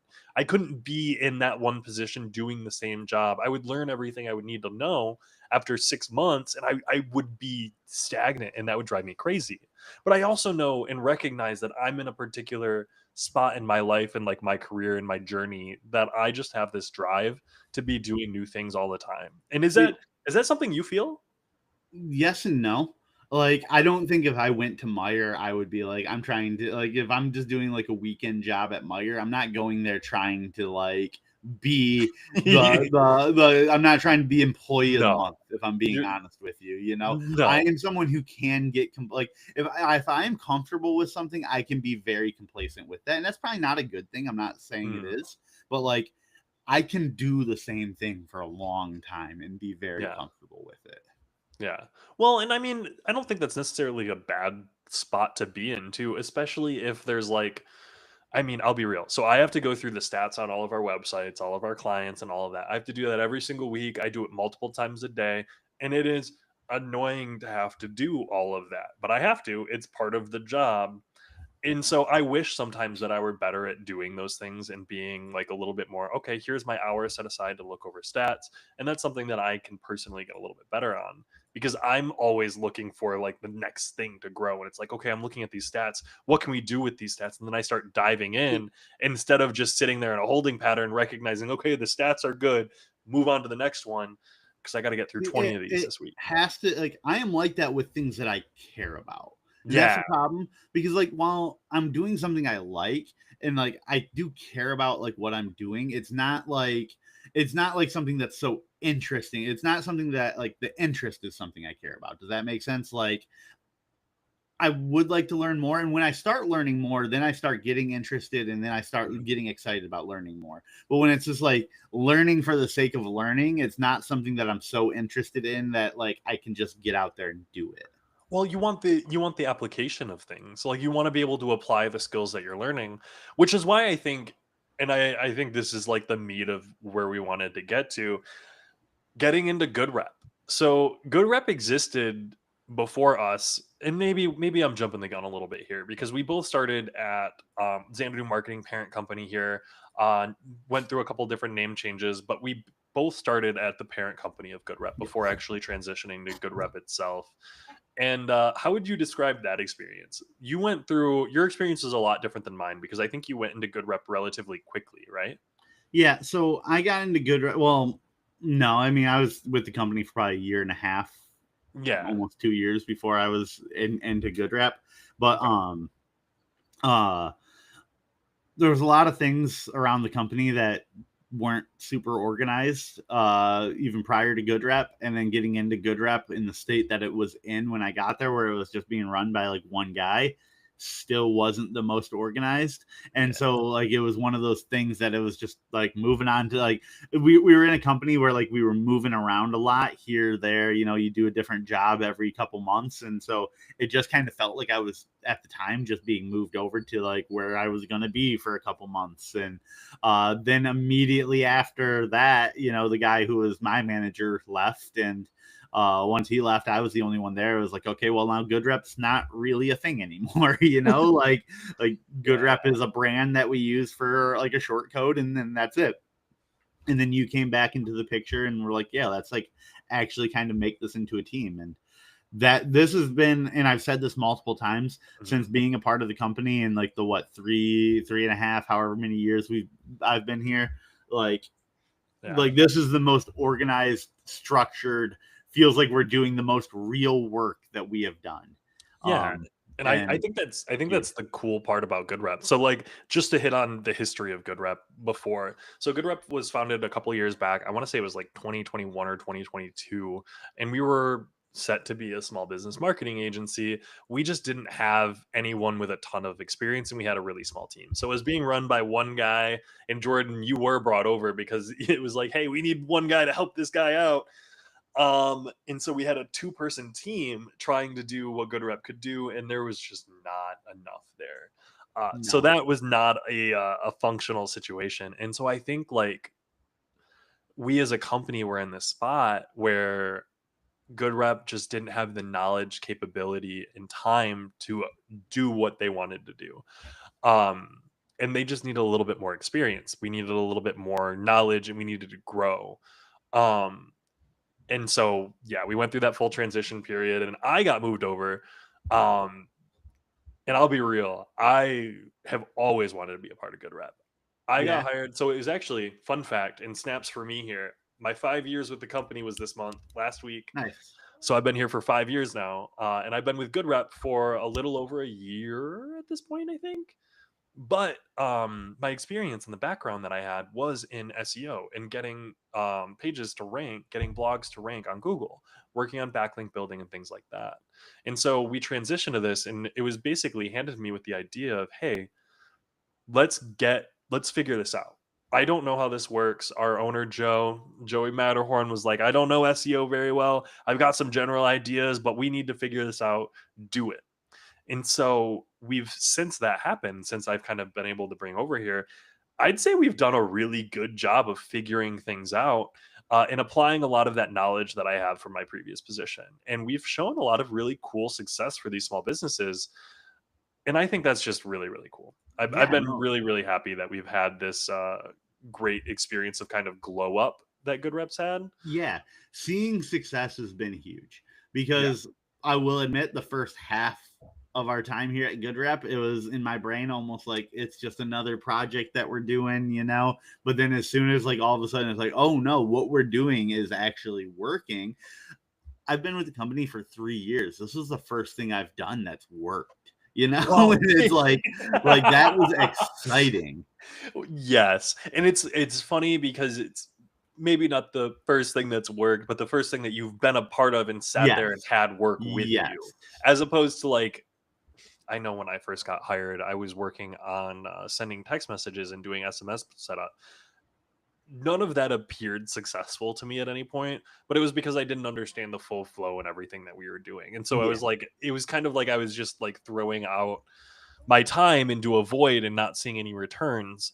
be in that one position doing the same job. I would learn everything I would need to know after 6 months, and I would be stagnant, and that would drive me crazy. But I also know and recognize that I'm in a particular spot in my life and like my career and my journey that I just have this drive to be doing new things all the time. And is that something you feel? Yes and no. Like, I don't think if I went to Meyer, I would be like, I'm trying to like if I'm just doing like a weekend job at Meyer, I'm not going there trying to like be the I'm not trying to be employee of the No. month, if I'm being You're honest with you. You know, I no. am someone who can get like if I am comfortable with something, I can be very complacent with that. And that's probably not a good thing. I'm not saying it Mm, is, but like I can do the same thing for a long time and be very yeah. comfortable with it. Yeah. Well, and I mean, I don't think that's necessarily a bad spot to be in too, especially if there's like, I mean, I'll be real. So I have to go through the stats on all of our websites, all of our clients, and all of that. I have to do that every single week. I do it multiple times a day, and it is annoying to have to do all of that. But I have to. It's part of the job. And so I wish sometimes that I were better at doing those things and being like a little bit more, okay, here's my hour set aside to look over stats. And that's something that I can personally get a little bit better on, because I'm always looking for like the next thing to grow. And it's like, okay, I'm looking at these stats. What can we do with these stats? And then I start diving in instead of just sitting there in a holding pattern, recognizing, okay, the stats are good, move on to the next one, because I got to get through 20 of these It this week. has to like I am like that with things that I care about. And that's Yeah. the problem because like while I'm doing something I like and like I do care about like what I'm doing, it's not like something that's so interesting. It's not something that like the interest is something I care about. Does that make sense? Like I would like to learn more. And when I start learning more, then I start getting interested and then I start getting excited about learning more. But when it's just like learning for the sake of learning, it's not something that I'm so interested in that like I can just get out there and do it. Well, you want the application of things. Like you want to be able to apply the skills that you're learning, which is why I think, and I think this is like the meat of where we wanted to get to, getting into good rep. So good rep existed before us, and maybe I'm jumping the gun a little bit here, because we both started at Xanadu Marketing parent company here. Went through a couple different name changes, but we both started at the parent company of Good Rep before Yes. actually transitioning to Good Rep itself. And how would you describe that experience? You went through your experience is a lot different than mine, because I think you went into Good Rep relatively quickly, right? Yeah. So I got into well, no, I mean I was with the company for probably a year and a half, Yeah. almost 2 years before I was into good rep. But Okay. uh there was a lot of things around the company that weren't super organized even prior to good rep, and then getting into good rep in the state that it was in when I got there, where it was just being run by like one guy, still wasn't the most organized. And Yeah. so like it was one of those things that it was just like moving on to like we were in a company where like we were moving around a lot here there, you know, you do a different job every couple months, and so it just kind of felt like I was at the time just being moved over to like where I was going to be for a couple months. And then immediately after that, you know, the guy who was my manager left, and once he left, I was the only one there. It was like, okay, well now good rep's not really a thing anymore. You know, like good Yeah. rep is a brand that we use for like a short code, and then that's it. And then you came back into the picture and we're like, yeah, let's like actually kind of make this into a team. And that this has been, and I've said this multiple times Mhm. since being a part of the company in like the what, three and a half, however many years I've been here, like Yeah. this is the most organized, structured, feels like we're doing the most real work that we have done. Yeah, um and I and think huge. that's the cool part about Good Rep. So, like, just to hit on the history of Good Rep before. So Good Rep was founded a couple years back. I wanna say it was, like, 2021 or 2022, and we were set to be a small business marketing agency. We just didn't have anyone with a ton of experience, and we had a really small team. So it was being run by one guy, and Jordan, you were brought over because it was like, "Hey, we need one guy to help this guy out." And so we had a two-person team trying to do what Good Rep could do, and there was just not enough there. So No. that was not a functional situation. And so I think, like, we as a company were in this spot where Good Rep just didn't have the knowledge, capability, and time to do what they wanted to do. Um, and they just needed a little bit more experience. We needed a little bit more knowledge, and we needed to grow. Um, and so, yeah, we went through that full transition period, and I got moved over. Um, and I'll be real, I have always wanted to be a part of Good Rep. I got Yeah. hired. So it was actually, fun fact and snaps for me here. My 5 years with the company was this month, last week. Nice. So I've been here for 5 years now, and I've been with Good Rep for a little over a year at this point, I think. But my experience and the background that I had was in SEO and getting pages to rank, getting blogs to rank on Google, working on backlink building and things like that. And so we transitioned to this, and it was basically handed to me with the idea of, hey, let's figure this out. I don't know how this works. Our owner Joey Matterhorn was like, I don't know SEO very well. I've got some general ideas, but we need to figure this out. Do it. And so we've, since that happened, since I've kind of been able to bring over here, I'd say we've done a really good job of figuring things out, and applying a lot of that knowledge that I have from my previous position. And we've shown a lot of really cool success for these small businesses. And I think that's just really, really cool. I've Yeah, been no. really, really happy that we've had this great experience of kind of glow up that Good Reps had. Yeah, seeing success has been huge Yeah. because I will admit the first half of our time here at Good Rep, it was in my brain almost like it's just another project that we're doing, you know. But then as soon as like all of a sudden it's like, oh no, what we're doing is actually working. I've been with the company for 3 years. This was the first thing I've done that's worked, you know. Well, And it's like that was exciting. yes, and it's funny because it's maybe not the first thing that's worked, but the first thing that you've been a part of and sat there and Yes, had work with you, yes, as opposed to, like, I know when I first got hired, I was working on sending text messages and doing SMS setup. None of that appeared successful to me at any point, but it was because I didn't understand the full flow and everything that we were doing. And so I yeah, was like, it was kind of like I was just like throwing out my time into a void and not seeing any returns.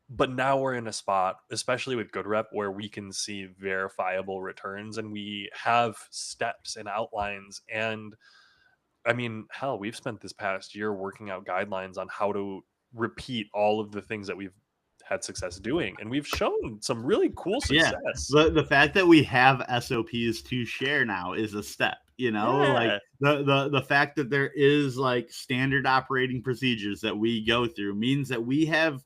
But now we're in a spot, especially with Good Rep, where we can see verifiable returns, and we have steps and outlines. And I mean, hell, we've spent this past year working out guidelines on how to repeat all of the things that we've had success doing. And we've shown some really cool yeah. success. The fact that we have SOPs to share now is a step, you know, like Yeah. the fact that there is like standard operating procedures that we go through means that we have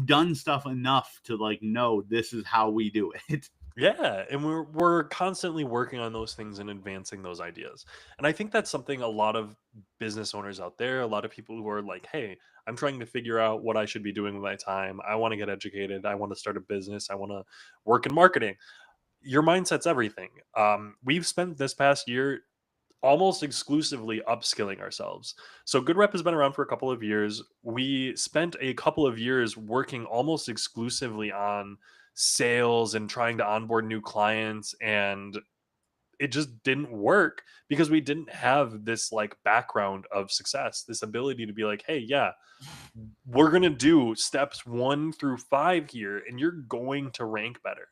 done stuff enough to like know this is how we do it. Yeah, and we're constantly working on those things and advancing those ideas. And I think that's something a lot of business owners out there, a lot of people who are like, "Hey, I'm trying to figure out what I should be doing with my time. I want to get educated. I want to start a business. I want to work in marketing." Your mindset's everything. We've spent this past year almost exclusively upskilling ourselves. So Good Rep has been around for a couple of years. We spent a couple of years working almost exclusively on sales and trying to onboard new clients, and it just didn't work because we didn't have this like background of success, this ability to be like, "Hey, yeah, we're going to do steps 1 through 5 here and you're going to rank better."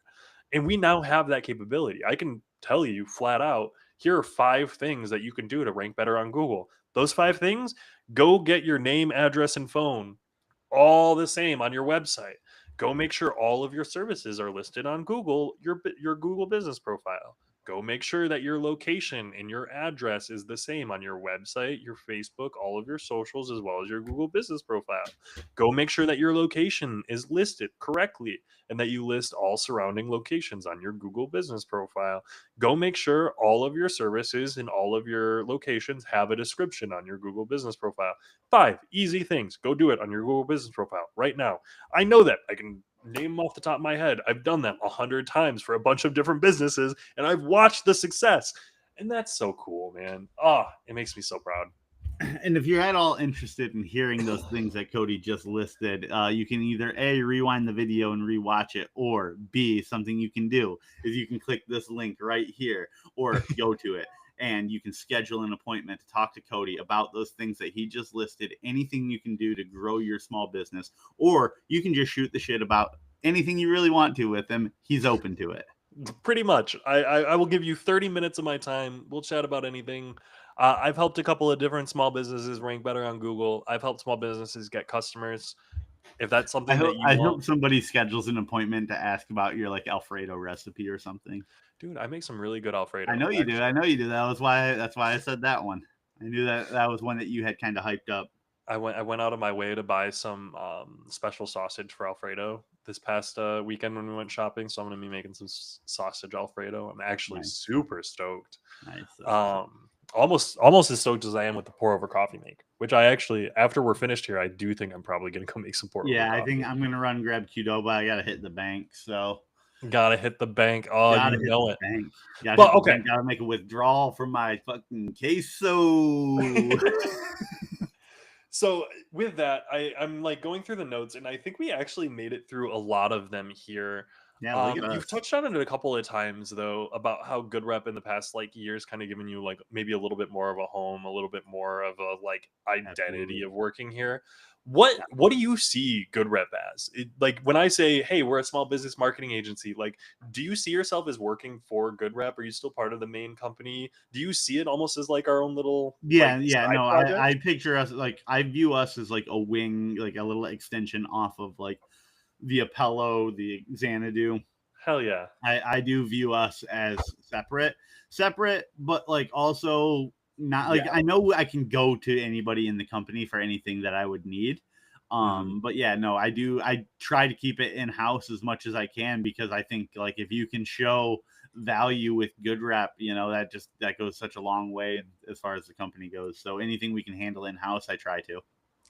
And we now have that capability. I can tell you flat out, here are 5 things that you can do to rank better on Google. Those 5 things, go get your name, address, and phone all the same on your website. Go make sure all of your services are listed on Google, your Google business profile. Go make sure that your location and your address is the same on your website, your Facebook, all of your socials, as well as your Google business profile. Go make sure that your location is listed correctly and that you list all surrounding locations on your Google business profile. Go make sure all of your services and all of your locations have a description on your Google business profile. 5 easy things. Go do it on your Google business profile right now. I know that. I can name them off the top of my head. I've done that 100 times for a bunch of different businesses, and I've watched the success. And that's so cool, man. Oh, it makes me so proud. And if you're at all interested in hearing those things that Cody just listed, you can either A, rewind the video and rewatch it, or B, something you can do is you can click this link right here or go to it and you can schedule an appointment to talk to Cody about those things that he just listed, anything you can do to grow your small business, or you can just shoot the shit about anything you really want to with him. He's open to it. Pretty much. I will give you 30 minutes of my time. We'll chat about anything. I've helped a couple of different small businesses rank better on Google. I've helped small businesses get customers. If that's I something that hope you I want, hope somebody schedules an appointment to ask about your like Alfredo recipe or something. dude, I make some really good I Alfredo. know you do. Actually, I know you do. That's why I said that one. I knew that was one that you had kind of hyped up. I went out of my way to buy some special sausage for Alfredo this past weekend when we went shopping. So I'm gonna be making some sausage Alfredo. I'm actually Nice, super stoked. nice. That's awesome. Almost as stoked as I am with the pour over coffee make. Which I actually, after we're finished here, I do think I'm probably gonna go make some pour over Yeah, I think coffee. I'm gonna run and grab Qdoba. I gotta hit the bank, so Gotta hit the bank. Oh, gotta you hit know the it. bank. Gotta hit But the okay. bank. Gotta make a withdrawal from my fucking queso. So with that, I'm like going through the notes, and I think we actually made it through a lot of them here. Yeah, look at You've us. touched on it a couple of times though about how Good Rep in the past like years kind of given you like maybe a little bit more of a home, a little bit more of a like identity Absolutely. of working here. What do you see Good Rep as? Like when I say, "Hey, we're a small business marketing agency," like do you see yourself as working for Good Rep? Are you still part of the main company? Do you see it almost as like our own little like Yeah, yeah, side no, I project? picture us like I view us as like a wing, like a little extension off of like the Apello, the Xanadu. Hell yeah. I do view us as separate, but like also not like Yeah. I know I can go to anybody in the company for anything that I would need. Mhm. But yeah, no, I do. I try to keep it in house as much as I can because I think like if you can show value with good rep, that goes such a long way as far as the company goes. So anything we can handle in house, I try to.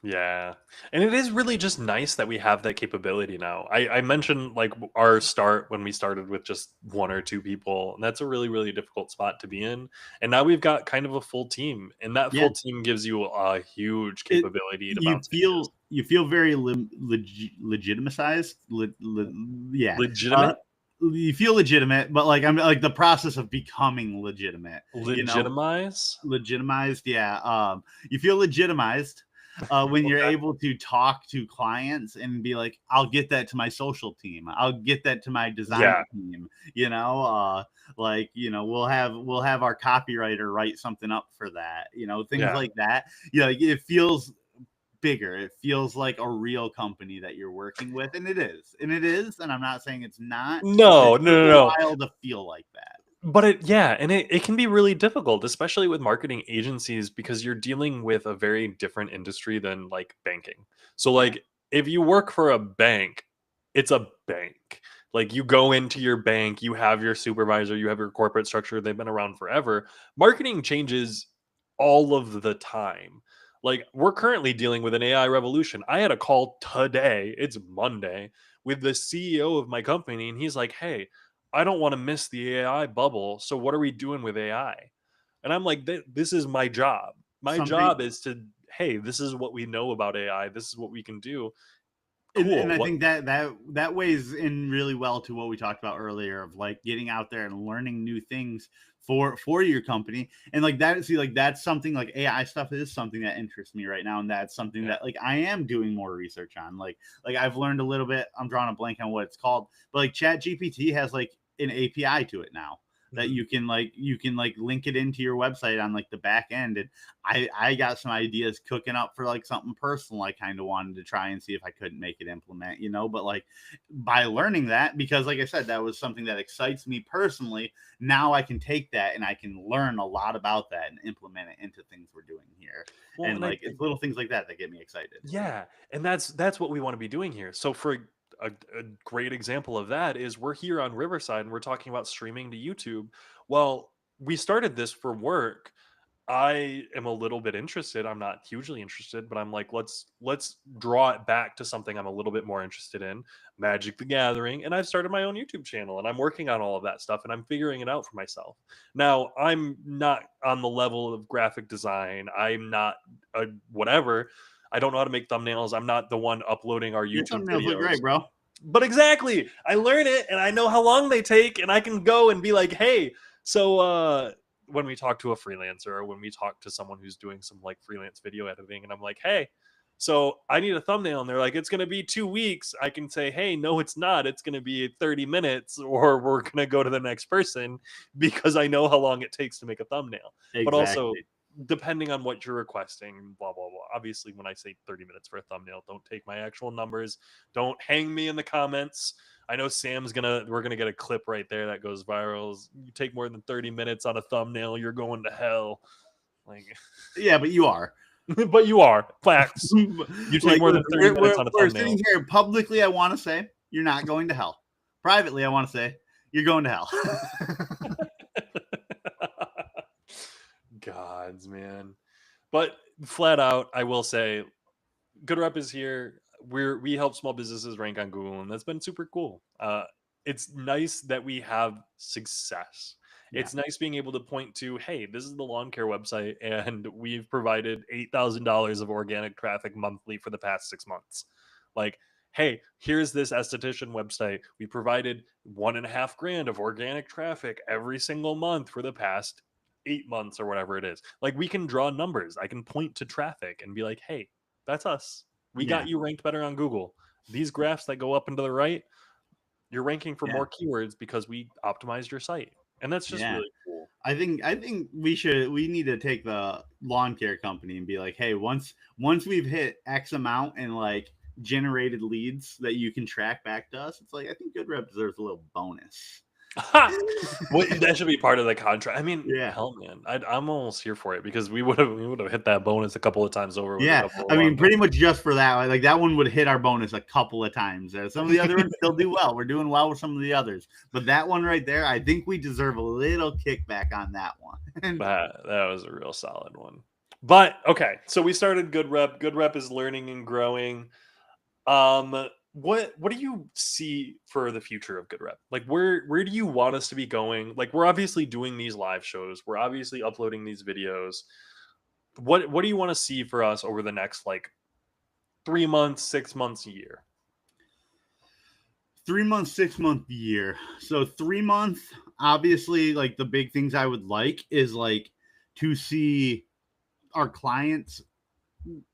Yeah. And it is really just nice that we have that capability now. I mentioned like our start when we started with just one or two people, and that's a really, really difficult spot to be in. And now we've got kind of a full team, and that Yeah, full team gives you a huge it capability to you bounce ideas. feel very legitimized. Yeah, uh, Legitimate? you feel legitimate, but like I'm like the process of becoming legitimate. You know, Legitimize? legitimized. Yeah, you feel legitimized when you're Okay. able to talk to clients and be like, I'll get that to my social team. I'll get that to my design Yeah. team. We'll have our copywriter write something up for that. Things Yeah. like that. It feels bigger. It feels like a real company that you're working with, and it is. And I'm not saying it's not, but No, it no, took no, a no. while to feel like that. But it can be really difficult, especially with marketing agencies, because you're dealing with a very different industry than like banking. So Yeah. like if you work for a bank, it's a bank. Like you go into your bank, you have your supervisor, you have your corporate structure, they've been around forever. Marketing changes all of the time. Like we're currently dealing with an AI revolution. I had a call today, it's Monday, with the CEO of my company, and he's like, "Hey, I don't want to miss the AI bubble. So what are we doing with AI?" And I'm like, this is my job. My Something job is to, hey, this is what we know about AI. This is what we can do. and Cool. I What? think that weighs in really well to what we talked about earlier of like getting out there and learning new things for your company. And like that, see, like that's something like AI stuff is something that interests me right now, and that's something Yeah. that like I am doing more research on. Like I've learned a little bit. I'm drawing a blank on what it's called, but like Chat GPT has like an API to it now. that Mhm. you can like link it into your website on like the back end. And I got some ideas cooking up for like something personal I kind of wanted to try and see if I couldn't make it implement, you know. But like by learning that, because like I said, that was something that excites me personally, now I can take that and I can learn a lot about that and implement it into things we're doing here. Well, And and I like it's little things like that that get me excited. Yeah, and that's what we want to be doing here. So for a great example of that is we're here on Riverside and we're talking about streaming to YouTube. Well, we started this for work. I am a little bit interested. I'm not hugely interested, but I'm like, let's draw it back to something I'm a little bit more interested in, Magic the Gathering, and I've started my own YouTube channel and I'm working on all of that stuff and I'm figuring it out for myself. Now, I'm not on the level of graphic design. I'm not a whatever. I don't know how to make thumbnails. I'm not the one uploading our Your YouTube thumbnails look videos. great, bro. But exactly, I learn it and I know how long they take and I can go and be like, "Hey, so when we talk to a freelancer or when we talk to someone who's doing some like freelance video editing and I'm like, "Hey, so I need a thumbnail." And they're like, "It's going to be 2 weeks." I can say, "Hey, no it's not. It's going to be 30 minutes or we're going to go to the next person because I know how long it takes to make a thumbnail." But also Exactly. depending on what you're requesting, blah blah blah. Obviously, when I say 30 minutes for a thumbnail, don't take my actual numbers. Don't hang me in the comments. I know we're gonna get a clip right there that goes viral. You take more than 30 minutes on a thumbnail, you're going to hell. Like, Yeah, but you are. but you are facts. You take Like, more than listen, 30 minutes on a we're sitting thumbnail. here publicly. I want to say you're not going to hell. Privately, I want to say you're going to hell. Gods, man. But flat out, I will say GoodRep is here. We help small businesses rank on Google, and that's been super cool. It's nice that we have success. Yeah, It's nice being able to point to, hey, this is the lawn care website, and we've provided $8,000 of organic traffic monthly for the past 6 months. Like, hey, here's this esthetician website. We provided 1.5 grand of organic traffic every single month for the past 8 months or whatever it is. Like, we can draw numbers. I can point to traffic and be like, hey, that's us. We got yeah, you ranked better on Google. These graphs that go up and to the right, you're ranking for yeah, more keywords because we optimized your site. And that's just yeah. really cool. I think we need to take the lawn care company and be like, hey, once we've hit X amount and like generated leads that you can track back to us, it's like I think GoodRep deserves a little bonus. Well, that should be part of the contract. I mean, Yeah. hell, man, I'm almost here for it because we would have hit that bonus a couple of times over with a Yeah, couple of I lawn mean, pretty much just for that, like that one would hit our bonus a couple of times. Some of the other ones still do well. We're doing well with some of the others, but that one right there, I think we deserve a little kickback on that one. that was a real solid one. But okay, so we started GoodRep. GoodRep is learning and growing. What do you see for the future of GoodRep? Like where do you want us to be going? Like we're obviously doing these live shows. We're obviously uploading these videos. What do you want to see for us over the next like 3 months, 6 months, a year? 3 month, 6 month year. So 3 month, obviously, like the big things I would like is like to see our clients.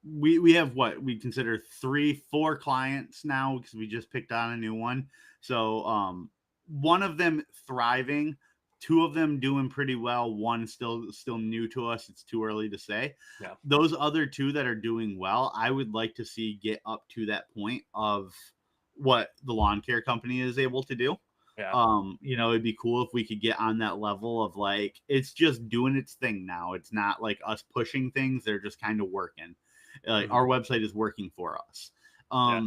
We have what we consider 3-4 clients now because we just picked on a new one. So one of them thriving, two of them doing pretty well, one still new to us. It's too early to say. Yeah. Those other two that are doing well, I would like to see get up to that point of what the lawn care company is able to do. Yeah. You know, it'd be cool if we could get on that level of like it's just doing its thing now. It's not like us pushing things, they're just kind of working. Like Mhm. our website is working for us. Yeah.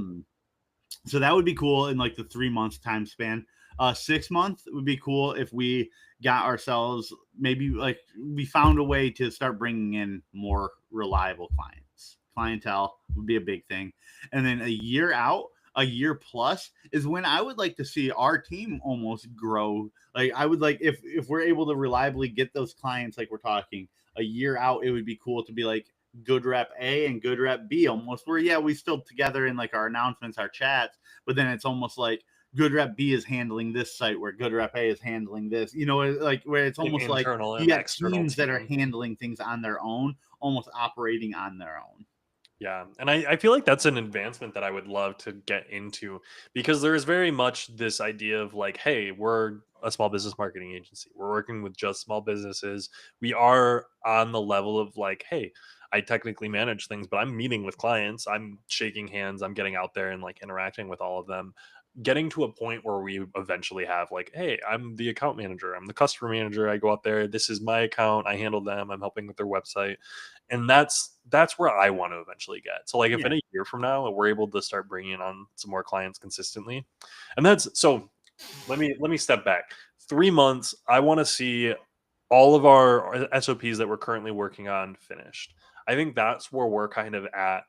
So that would be cool in like the 3 months time span. 6 month would be cool if we got ourselves maybe like we found a way to start bringing in more reliable clients. Clientele would be a big thing. And then a year out, a year plus is when I would like to see our team almost grow. Like I would like if we're able to reliably get those clients like we're talking a year out, it would be cool to be like GoodRep A and GoodRep B almost where yeah, we still together in like our announcements, our chats, but then it's almost like GoodRep B is handling this site where GoodRep A is handling this, you know, like where it's Like almost like internal you and got external teams that are team. handling things on their own, almost operating on their own. Yeah. And I feel like that's an advancement that I would love to get into, because there is very much this idea of like, hey, we're a small business marketing agency. We're working with just small businesses. We are on the level of like, hey, I technically manage things, but I'm meeting with clients. I'm shaking hands. I'm getting out there and like interacting with all of them. Getting to a point where we eventually have like, hey, I'm the account manager. I'm the customer manager. I go out there. This is my account. I handle them. I'm helping with their website, and that's where I want to eventually get. So like if in Yeah. a year from now we're able to start bringing on some more clients consistently, and that's so. Let me step back. 3 months. I want to see all of our SOPs that we're currently working on finished. I think that's where we're kind of at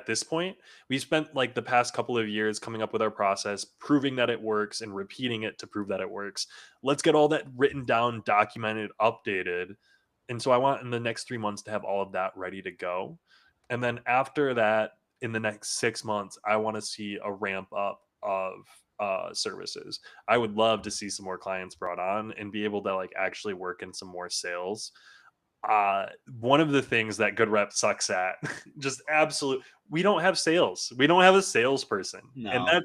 this point. We spent like the past couple of years coming up with our process, proving that it works and repeating it to prove that it works. Let's get all that written down, documented, updated. And so I want in the next 3 months to have all of that ready to go. And then after that, in the next 6 months, I want to see a ramp up of services. I would love to see some more clients brought on and be able to like actually work in some more sales. One of the things that Good Rep sucks at, just absolute, we don't have sales. We don't have a salesperson, and No,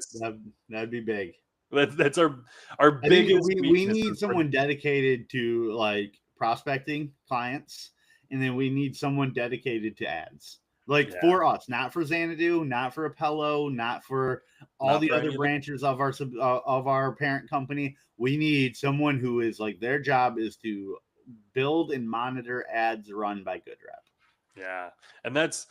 that'd be big. that's our I think biggest we weakness. need someone dedicated to like prospecting clients, and then we need someone dedicated to ads. Like Yeah, for us, not for Xanadu, not for Apello, not for all not the for other any of the branches of our parent company. We need someone who is like their job is to build and monitor ads run by GoodRep. yeah, and that's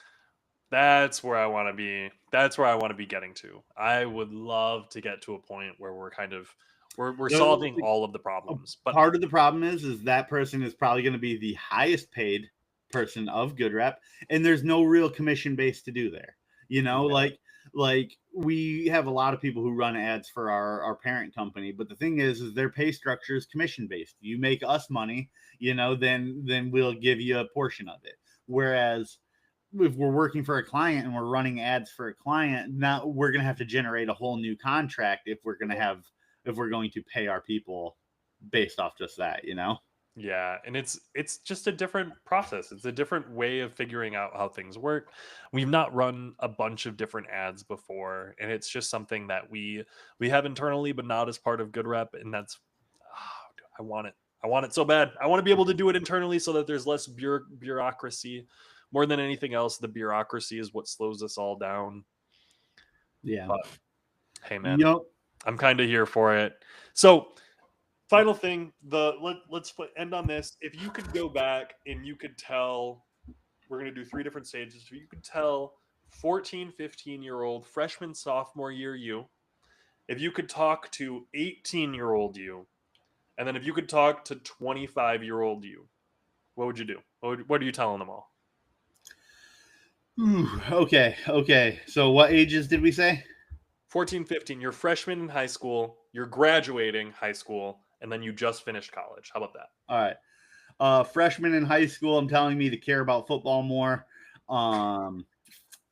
where I want to be. That's where I want to be getting to. I would love to get to a point where we're kind of we're solving all of the A problems, but part of the problem is that person is probably going to be the highest paid person of GoodRep, and there's no real commission base to do there. You know, yeah, like we have a lot of people who run ads for our parent company, but the thing is their pay structure is commission based. You make us money, you know, then we'll give you a portion of it. Whereas if we're working for a client and we're running ads for a client, now we're going to have to generate a whole new contract if we're going to pay our people based off just that, you know? yeah, and it's just a different process. It's a different way of figuring out how things work. We've not run a bunch of different ads before, and it's just something that we have internally, but not as part of Good Rep, and that's dude, I want it. I want it so bad. I want to be able to do it internally so that there's less bureaucracy. More than anything else, the bureaucracy is what slows us all down. Yeah. But hey, man, Yep. I'm kind of here for it. So final thing, let's end on this. If you could go back and you could tell, we're going to do three different stages. If you could tell 14, 15-year-old freshman, sophomore year you, if you could talk to 18-year-old you, and then if you could talk to 25-year-old you, what would you do? What are you telling them all? Ooh, okay. Okay. So what ages did we say? 14, 15, you're freshman in high school, you're graduating high school, and then you just finished college. How about that? All right. Freshman in high school, I'm telling me to care about football more. Um,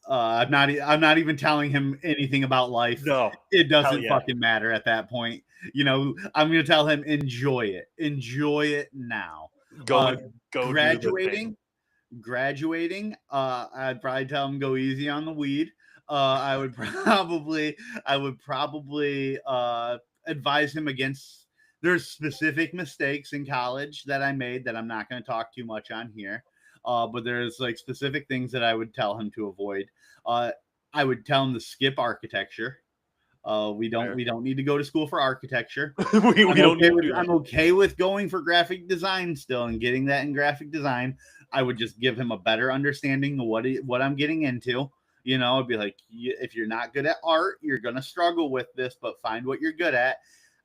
I'm not even telling him anything about life. No. It Hell doesn't yeah. fucking matter at that point. You know, I'm gonna tell him enjoy it now. Go Uh, and go do the thing. graduating, I'd probably tell him go easy on the weed. I would probably advise him against. There's specific mistakes in college that I made that I'm not going to talk too much on here. But there's like specific things that I would tell him to avoid. Uh, I would tell him to skip architecture. Fair. We don't need to go to school for architecture. We don't need to do I'm that. okay with going for graphic design still and getting that in graphic design. I would just give him a better understanding of what I'm getting into. You know, I'd be like, if you're not good at art, you're gonna struggle with this, but find what you're good at.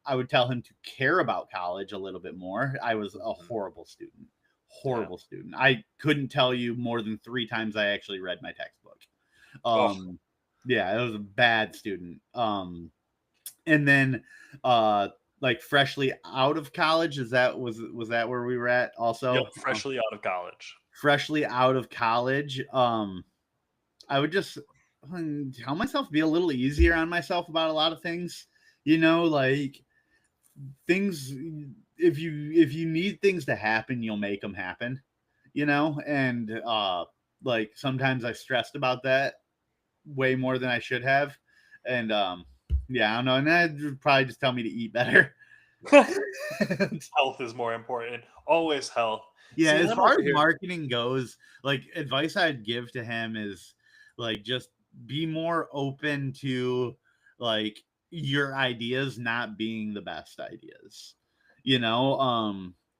I would tell him to care about college a little bit more. I was a horrible student. Yeah. Horrible student. I couldn't tell you more than 3 times I actually read my textbook. Oh, Um, yeah, I was a bad student. And then uh like freshly out of college, was that where we were at yep. also? Freshly out of college. Freshly out of college, I would just tell myself be a little easier on myself about a lot of things, you know, like things. If you need things to happen, you'll make them happen, you know. And like sometimes I stressed about that way more than I should have. And yeah, I don't know. And that'd probably just tell me to eat better. Health is more important. Always health. Yeah, See, as I'm far over as here. marketing goes, like advice I'd give to him is like just be more open to like your ideas not being the best ideas. You know,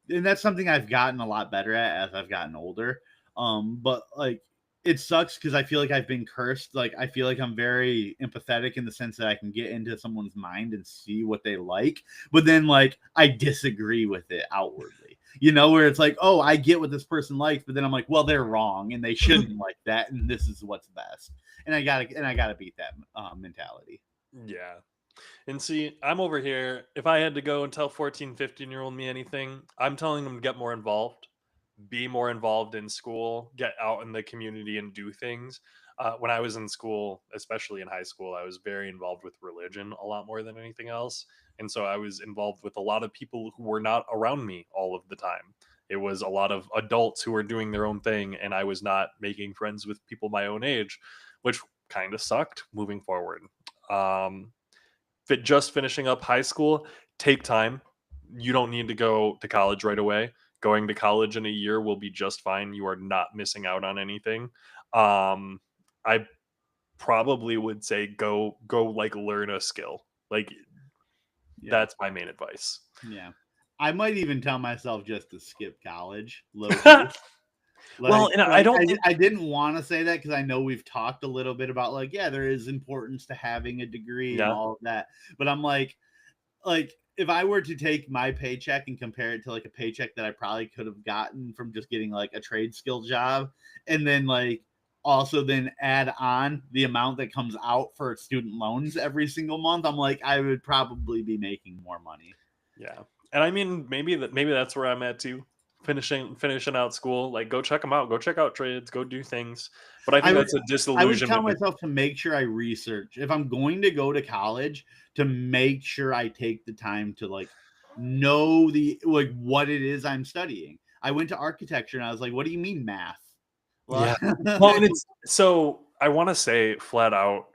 and that's something I've gotten a lot better at as I've gotten older. But like it sucks because I feel like I've been cursed. Like I feel like I'm very empathetic in the sense that I can get into someone's mind and see what they like, but then like I disagree with it outwardly, you know, where it's like, oh, I get what this person likes, but then I'm like, well, they're wrong and they shouldn't like that, and this is what's best. And I gotta beat that mentality. Yeah. And see, I'm over here. If I had to go and tell 14, 15-year-old me anything, I'm telling them to get more involved, be more involved in school, get out in the community and do things. When I was in school, especially in high school, I was very involved with religion a lot more than anything else. And so I was involved with a lot of people who were not around me all of the time. It was a lot of adults who were doing their own thing, and I was not making friends with people my own age, which kind of sucked moving forward. Um, just finishing up high school, take time. You don't need to go to college right away. Going to college in a year will be just fine. You are not missing out on anything. I probably would say go like learn a skill. Like Yeah. that's my main advice. Yeah. I might even tell myself just to skip college, low key. Well, Like, and I like don't I, think I didn't want to say that because I know we've talked a little bit about like, yeah, there is importance to having a degree and yeah. all of that. But I'm like if I were to take my paycheck and compare it to like a paycheck that I probably could have gotten from just getting like a trade skill job, and then like also then add on the amount that comes out for student loans every single month, I'm like, I would probably be making more money. Yeah. And I mean maybe that's where I'm at too. Finishing out school, like go check them out, go check out trades, go do things. But I I think would that's a I would tell disillusionment with myself to make sure I research if I'm going to go to college, to make sure I take the time to like know the like what it is I'm studying. I went to architecture and I was like, what do you mean math? Well, yeah. Well, and it's so I want to say flat out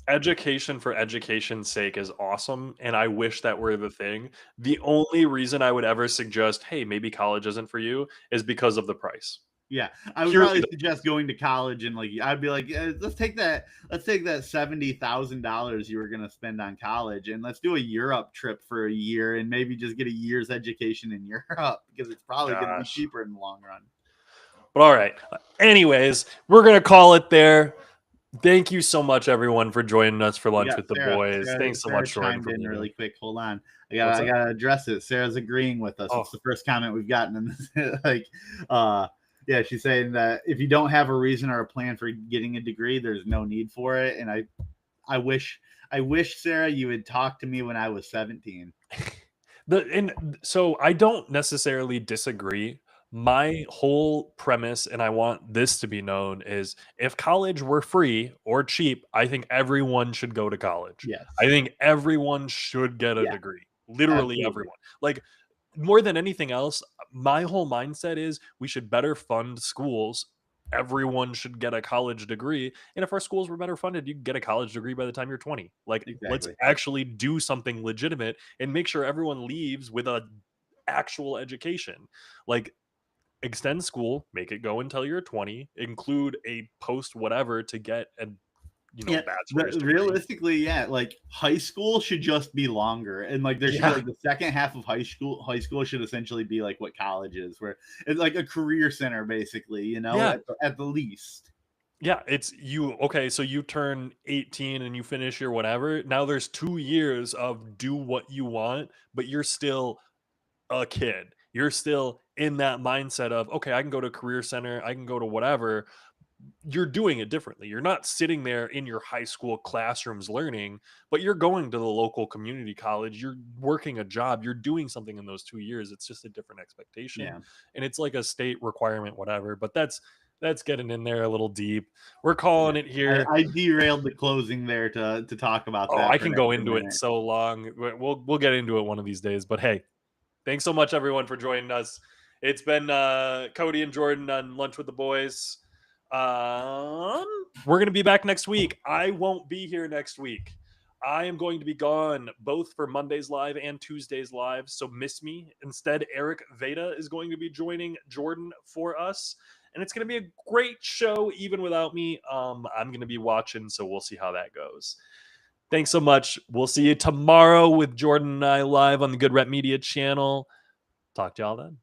education for education's sake is awesome, and I wish that were the thing. The only reason I would ever suggest, "Hey, maybe college isn't for you," is because of the price. yeah, I would Purely probably the suggest going to college and like I'd be like, yeah, let's take that $70,000 you were gonna spend on college and let's do a Europe trip for a year and maybe just get a year's education in Europe because it's probably gonna be gosh. cheaper in the long run. But all right. Anyways, we're gonna call it there. Thank you so much, everyone, for joining us for We lunch got with the Sarah. boys. Sarah, Thanks so Sarah much, Jordan, chimed for in being here. really quick. Hold on, I What's gotta I that? gotta address it. Sarah's agreeing with us. Oh, It's the first comment we've gotten in this. Like, uh, yeah, she's saying that if you don't have a reason or a plan for getting a degree, there's no need for it. And I wish Sarah, you had talked to me when I was 17. so I don't necessarily disagree. My whole premise, and I want this to be known, is if college were free or cheap, I think everyone should go to college. I Yes, think everyone should get a yeah, degree. Literally absolutely. everyone. Like more than anything else, my whole mindset is we should better fund schools. Everyone should get a college degree. And if our schools were better funded, you can get a college degree by the time you're 20. Like, let's Exactly. actually do something legitimate and make sure everyone leaves with a actual education. Like, extend school, make it go until you're 20, include a post whatever to get a Yeah, bachelor's degree. realistically, yeah, like high school should just be longer, and like there should be Yeah. like the second half of high school. High school should essentially be like what college is, where it's like a career center, basically. You know, Yeah. at the least. Yeah, it's you okay, so you turn 18 and you finish your whatever. Now there's 2 years of do what you want, but you're still a kid. You're still in that mindset of, okay, I can go to career center, I can go to whatever. You're doing it differently. You're not sitting there in your high school classrooms learning, but you're going to the local community college. You're working a job. You're doing something in those 2 years. It's just a different expectation. Yeah, And it's like a state requirement, whatever. But that's getting in there a little deep. We're yeah. calling it I, here. I derailed the closing there to talk about Oh, that I for can an go extra into it minute. so long. We'll get into it one of these days. But hey, thanks so much everyone for joining us. It's been Cody and Jordan on Lunch with the Boys. We're going to be back next week. I won't be here next week. I am going to be gone both for Monday's live and Tuesday's live, so miss me. Instead, Eric Veda is going to be joining Jordan for us, and it's going to be a great show even without me. I'm going to be watching, so we'll see how that goes. Thanks so much. We'll see you tomorrow with Jordan and I live on the Good Rep Media channel. Talk to y'all then.